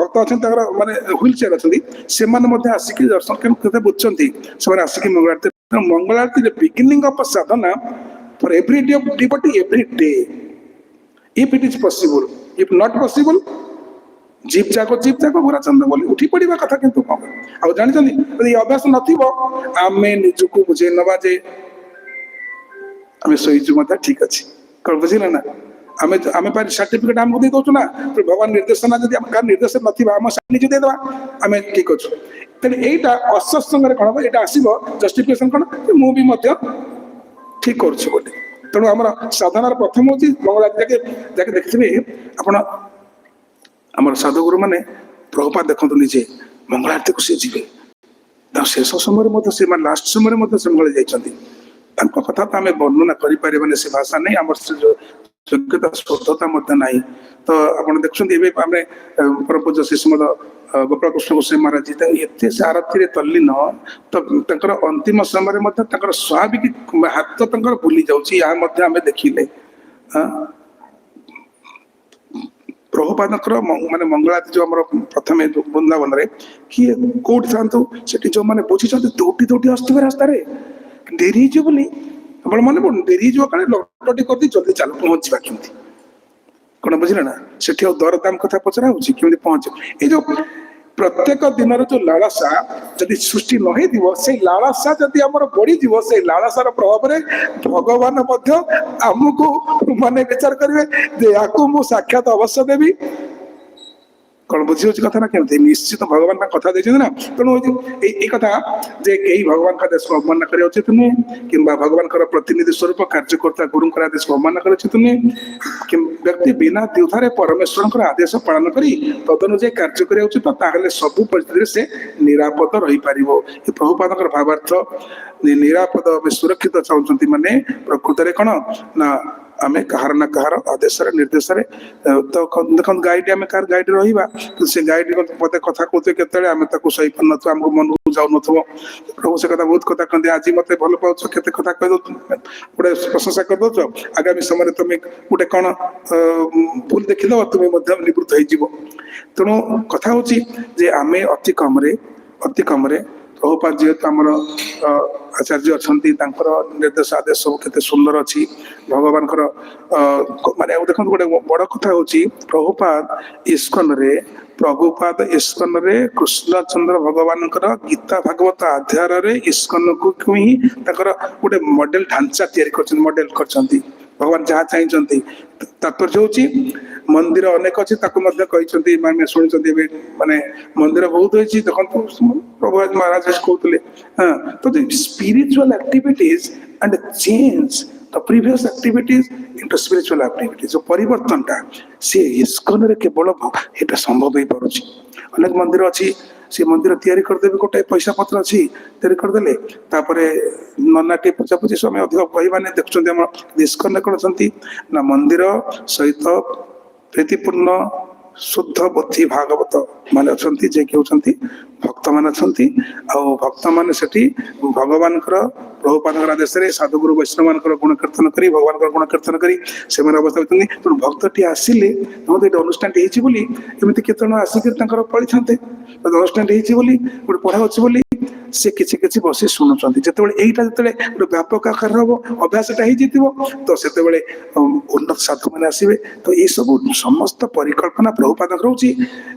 भक्त अच्छा माने व्हील चेयर अच्छे से आसिक दर्शन के बुझुंट से आसिक mangal aarti mangal aarti beginning of sadhana for every devotee every day if it is possible if not possible jeep जाको बुरा चंद बोली उठी पड़ा कथा किंतु आ जानते ये अभ्यास नम निजक बुझे नवा जे आम शोचु ठीक अच्छे कौन बुझे ना आम आम सर्टिफिकेट आमको दे दौचु ना भगवान निर्देशना जब निर्देश नाम निजे देदेवा आम ठीक अच्छे तेणु यहीटा असत्संग कौन हम यहाँ आसो जस्टिफिकेशन कौन मुझे ठीक करुँ तेणु आम साधनार प्रथम हूँ मंगल आरती जाके देखिए आम साधुगुरु मैंने प्रभुपाद देखते निजे मंगल आरती को सी जी शेष समय से लास्ट समय से मंगल जाती कथा तो आम वर्णना करें से भाषा नहीं आम योग्यता शुद्धता ना तो आप देखते आम परम पूज्य शिशुमद गोपाल कृष्ण गोस्वामी महाराज जी एत से आरती तल्लीन तो अंतिम समय स्वाभाविक हाथ भूली जाए देखिले प्रभुपाद माने मंगल आरती जो प्रथम वृंदावन में किए कौट था जो मैंने बुझी दौटी दौटी आसवे रास्तार डेरी बोली मन पड़े डेरी काले लटटी कर जल्दी चल पहुंचा केमती कौन बुझे ना से दर दाम कथा पचरा होमती पहुंच ये जो प्रत्येक दिन जो लालसा जदि सृष्टि नई लालसा जदि बढ़ी से लालसार प्रभाव में भगवान आमको माने विचार करेंगे या साक्षात अवश्य देवी कौन बुझी हूँ कथा ना केमती निश्चित भगवान का कथा देखते ना तेणु ये कथा जे कई भगवान का आदेश को अवमानना करने उचित नुहे कि भगवान प्रतिनिधि स्वरूप कार्यकर्ता गुरु आदेश को अवमानना करने उचित नुहे कि व्यक्ति बिना द्विधारे परमेश्वर आदेश पालन कर तदनुजाई कार्य करने उचित ताहले सबु परिस्थिति से निरापद रही पार प्रभुपाद भावार्थ निरापद सुरक्षित चाहते माने प्रकृत कौन ना आमे कहार ना कहार आदेश निर्देश तो देख गाइड आम कार गाइड रहा तो से गाइड मत कथा कहते केतले आम सही पार न आमको मन को जाऊ न प्रभु से कथा बहुत कथा कहते आज मत भल पाच के कथा कह दो गोटे प्रशंसा कर दौ आगामी समय तुम गोटे कौन भूल देखीद तुम्हें निवृत्त हो तेणु कथा हूँ आम अति कम प्रभुपाद जेहेतु आमर आचार्य अच्छा निर्देश आदेश सब केते सुंदर अच्छी भगवान माने देखो गोटे बड़ कथा हूँ प्रभुपाद इस्कन रे कृष्णचंद्र भगवान गीता भागवत आधार इस्कन को ही गोटे मॉडल ढांचा तैयारी मॉडल कर भगवान जहाँ चाहिए तात्पर्य हूँ मंदिर अनेक अच्छी माने शुणी माने मंदिर बहुत होती देखो प्रभु महाराज कहते हाँ तो spiritual activities and change the previous activities into spiritual activities जो परिवर्तनटा सी इस्कन रे केवल एटा संभव हो पारुछि अनेक मंदिर अच्छी से मंदिर तैयारी करदेवे गोटे पैसा पत्र अच्छी तैयारी करदे तापरे नना टे पूजा पूजी समय अधिक कहवाने देखुं इस्कन कौन अच्छा ना मंदिर सहित प्रीतिपूर्ण शुद्ध बुद्धि भागवत मान अच्छा जे कि होती भक्त मान अच्छा भक्त मान से भगवान प्रभुपाद आदेश साधुगुरु वैष्णव मान गुण कीर्तन कर भगवान गुण कीर्तन कर अवस्था होती तेणु भक्त टी आसिले ये अनुष्ठान एमती केत आसिक पड़ी था अनुष्ठान गोटे पढ़ा अच्छी से किसी किसी बस शुणुंट जो यहीटा जो व्यापक आकार हम अभ्यासटा हो से उन्नत साधु मैंने आसवे तो ये सब समस्त परिकल्पना प्रभुपाद रोचे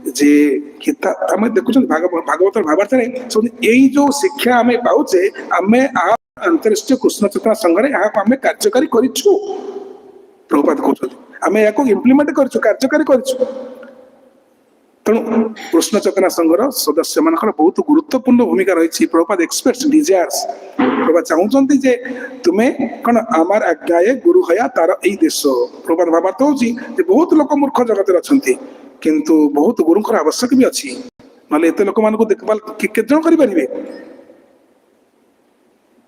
जे गीता आम देखुं भागवत भावार्थ यही जो शिक्षा आम पाचे आम अंतरराष्ट्रीय कृष्ण चेतना संघ आम कार्यकारी करूँ प्रभुपाद कहते आम या इम्प्लीमेंट कार्यकारी करूँ तेणु कृष्ण चेतना संघर सदस्य मान बहुत गुरुत्वपूर्ण भूमिका रही प्रभुपाद एक्सपेक्ट्स डिजायर्स प्रभुपाद चाहते जे तुम्हें कौन आमार आज्ञाए गुरु हया तार यही देश प्रभुपाद भावार्थ हूँ बहुत लोक मूर्ख जगत अच्छा किंतु बहुत गुरु आवश्यक भी अच्छी ना एत लोक मान देखभाल केत जन करें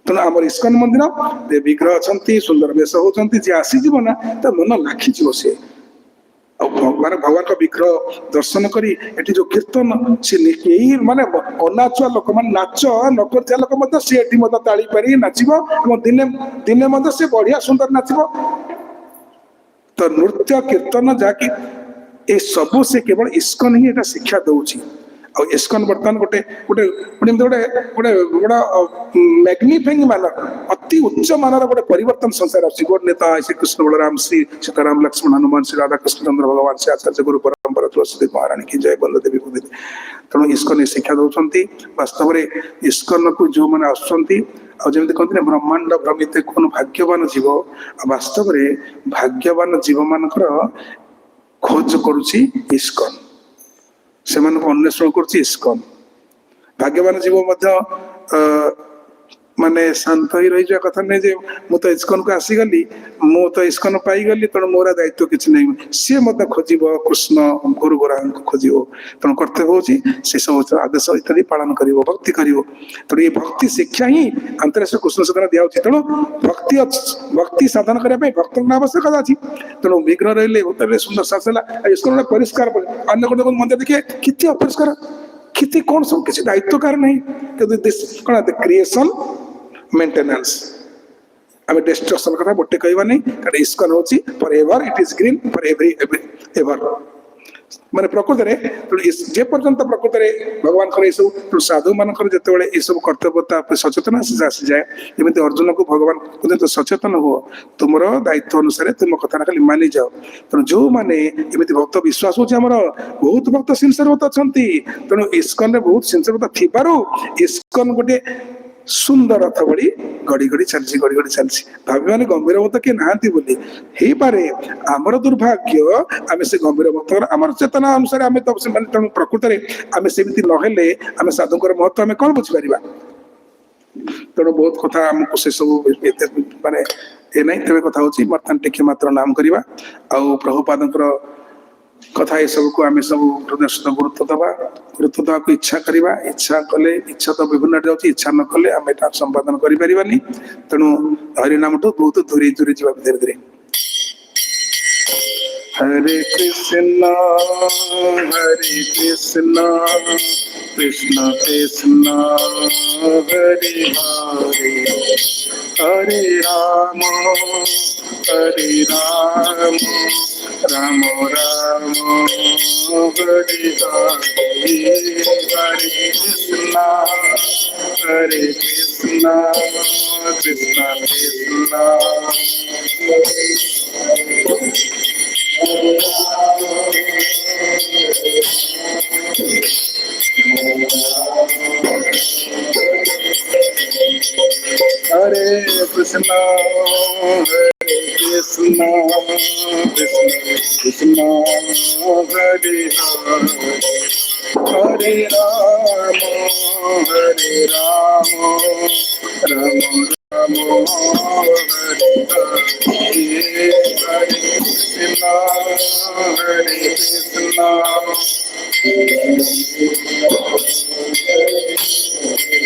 तेणु आम इस्कन मंदिर विग्रह अच्छा सुंदर वेश होती जी आसीज ना तो मन लाखी सी माने भगवान का विग्रह दर्शन करी एटी जो कीर्तन से माने अनाचुआ लोक मान नाच न करथिया लोक सी एटी ताली पारी नाचिबो दिने दिने से बढ़िया सुंदर नाचिबो तो नृत्य कीर्तन जाकि ए सबू से केवल इस्कन ही एटा शिक्षा दउची आ इस्कन बर्तमान गोटे गोटे गोटे गोटे गोटे बड़ा मैग्निफाइंग मानर अति उच्च मानर गोटे परिवर्तन संसार अच्छी गोट नेता श्री कृष्ण बलराम श्री सीताराम लक्ष्मण हनुमान श्री राधा कृष्ण चंद्र भगवान श्री आचार्य गुरु परंपरा तुलसी महाराणी की जय बंद देवी बुद्धि तेणु इस्कन शिक्षा दौरान वास्तव में इस्कन को जो मैंने आसुँच आमती कहते ब्रह्मांड भ्रमित कौन भाग्यवान जीव वास्तव में भाग्यवान जीव मान खोज करुच्ची इस्कन से अन्वेषण कर भाग्यवान जीव माने शांत ही रही जावा कथा नहीं मु तो इस्कन को आसीगली मु तो इस्कन पाईगली तेणु मोर दायित्व किसी नहीं सी मत खोज कृष्ण गुरु गोरा खोज तेणु कर्तव्य हूँ से सब आदेश इत्यादि पालन कर भक्ति कर तेणु ये भक्ति शिक्षा ही अंतरराष्ट्रीय कृष्ण साधन दिखाई तेणु भक्ति साधन करने भक्त आवश्यकता अच्छी तेणु विग्रह रही सुंदर साला इस्कन परिष्कार अन्य गोटे मंदिर देखिए कितनी अपरिष्कार कितनी कौन सब किसी दायित्व कार नहीं कौन क्रिएशन मेंटेनेंस आम डिस्ट्रक्शन कथा गोटे कहवा नहीं कारण इस्कन हूँ for ever it is green for every ever माने प्रकृत में जे पर्यंत प्रकृत में भगवान सब साधु मान जो ये सब कर्तव्यता सचेतन आसी जाए एमती अर्जुन को भगवान कहते सचेतन हो तुम दायित्व अनुसार तुम कथा खाली मानि जाओ तेणु जो मैंने एमती भक्त विश्वास हो बहुत भक्त सिंसियर भक्त अच्छा तेणु इस्कन बहुत सिंसियर भक्त थी इस्कन गोटे ସୁନ୍ଦର ରଥ ଭଳି ଗଡି ଗଡି ଚାଲିଛି ଗଡି ଗଡି ଚାଲିଛି। ଭାବି ମାନେ ଗମ୍ଭୀର ଭକ୍ତ କିଏ ନାହାନ୍ତି ବୋଲି ହେଇପାରେ, ଆମର ଦୁର୍ଭାଗ୍ୟ ଆମେ ସେ ଗମ୍ଭୀର ଭକ୍ତର ଆମର ଚେତନା ଅନୁସାରେ ଆମେ ତ ସେମାନେ, ତେଣୁ ପ୍ରକୃତରେ ଆମେ ସେମିତି ନହେଲେ ଆମେ ସାଧୁଙ୍କର ମହତ୍ଵ ଆମେ କଣ ବୁଝିପାରିବା? ତେଣୁ ବହୁତ କଥା ଆମକୁ ସେ ସବୁ ଏତେ ମାନେ ଏ ନାହିଁ। ତେବେ କଥା ହଉଛି ବର୍ତ୍ତମାନ ଟିକେ ମାତ୍ର ନାମ କରିବା ଆଉ ପ୍ରଭୁପାଦଙ୍କର କଥା ଏସବୁକୁ ଆମେ ସବୁ ହୃଦୟ ସହିତ ଗୁରୁତ୍ୱ ଦେବାକୁ ଇଚ୍ଛା କରିବା। ଇଚ୍ଛା କଲେ, ଇଚ୍ଛା ତ ବିଭିନ୍ନ ଆଡେ ଯାଉଛି, ଇଚ୍ଛା ନ କଲେ ଆମେ ଏଟା ସମ୍ପାଦନ କରିପାରିବାନି। ତେଣୁ ହରିନାମଠୁ ବହୁତ ଦୂରେଇ ଦୂରେଇ ଯିବାକୁ ଧୀରେ ଧୀରେ। हरे कृष्ण कृष्ण कृष्ण हरे हरे, हरे राम राम राम हरे हरे, हरे कृष्ण कृष्ण कृष्ण हरे कृष्ण कृष्ण कृष्ण हरे हरे, हरे राम राम राम हरे हरे,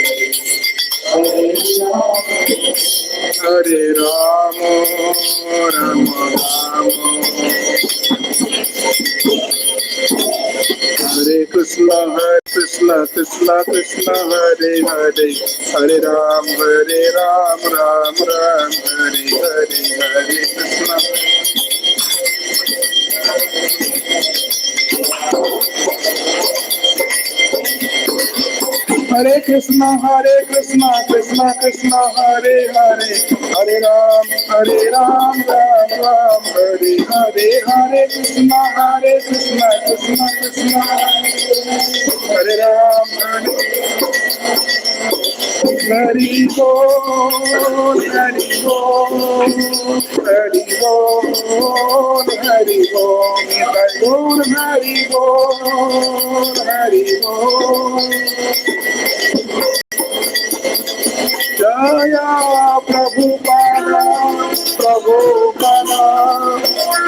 हरे कृष्ण हरे राम राम राम, हरे कृष्ण कृष्ण कृष्ण हरे हरे, हरे राम राम राम हरे हरे, हरे कृष्ण हरे कृष्ण कृष्ण कृष्ण हरे हरे, हरे राम राम राम हरे हरे, हरे कृष्ण कृष्ण कृष्ण हरे राम हरि बोल हरि बोल हरि बोल हरि बोल हरि बोल हरि बोल। जय प्रभुपादा प्रभुपादा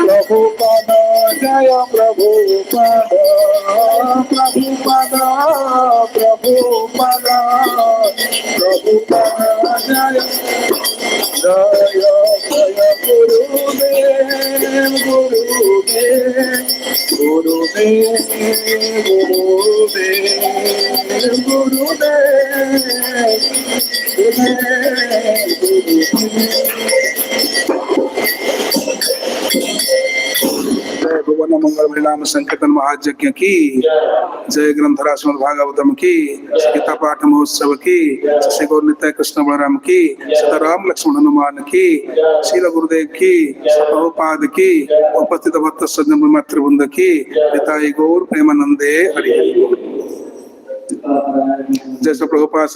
प्रभुपादा, जय प्रभुपादा प्रभुपादा प्रभुपादा प्रभुपादा, जय जय जय गुरुदेव गुरुदेव गुरुदेव गुरुदेव जय भुवन मंगल परिणाम संकीर्तन महायज्ञ की जय, ग्रंथरा श्रीमद् भागवतम की, गीता पाठ महोत्सव की, श्री गौर नित्य कृष्ण बलराम की, सीताराम लक्ष्मण हनुमान की, शील गुरुदेव की, प्रभुपाद की, उपस्थित भक्त सज्जन मातृवृंद की, पिताई गौर प्रेमानंदे हरि हरि। जैसे प्रभुपाद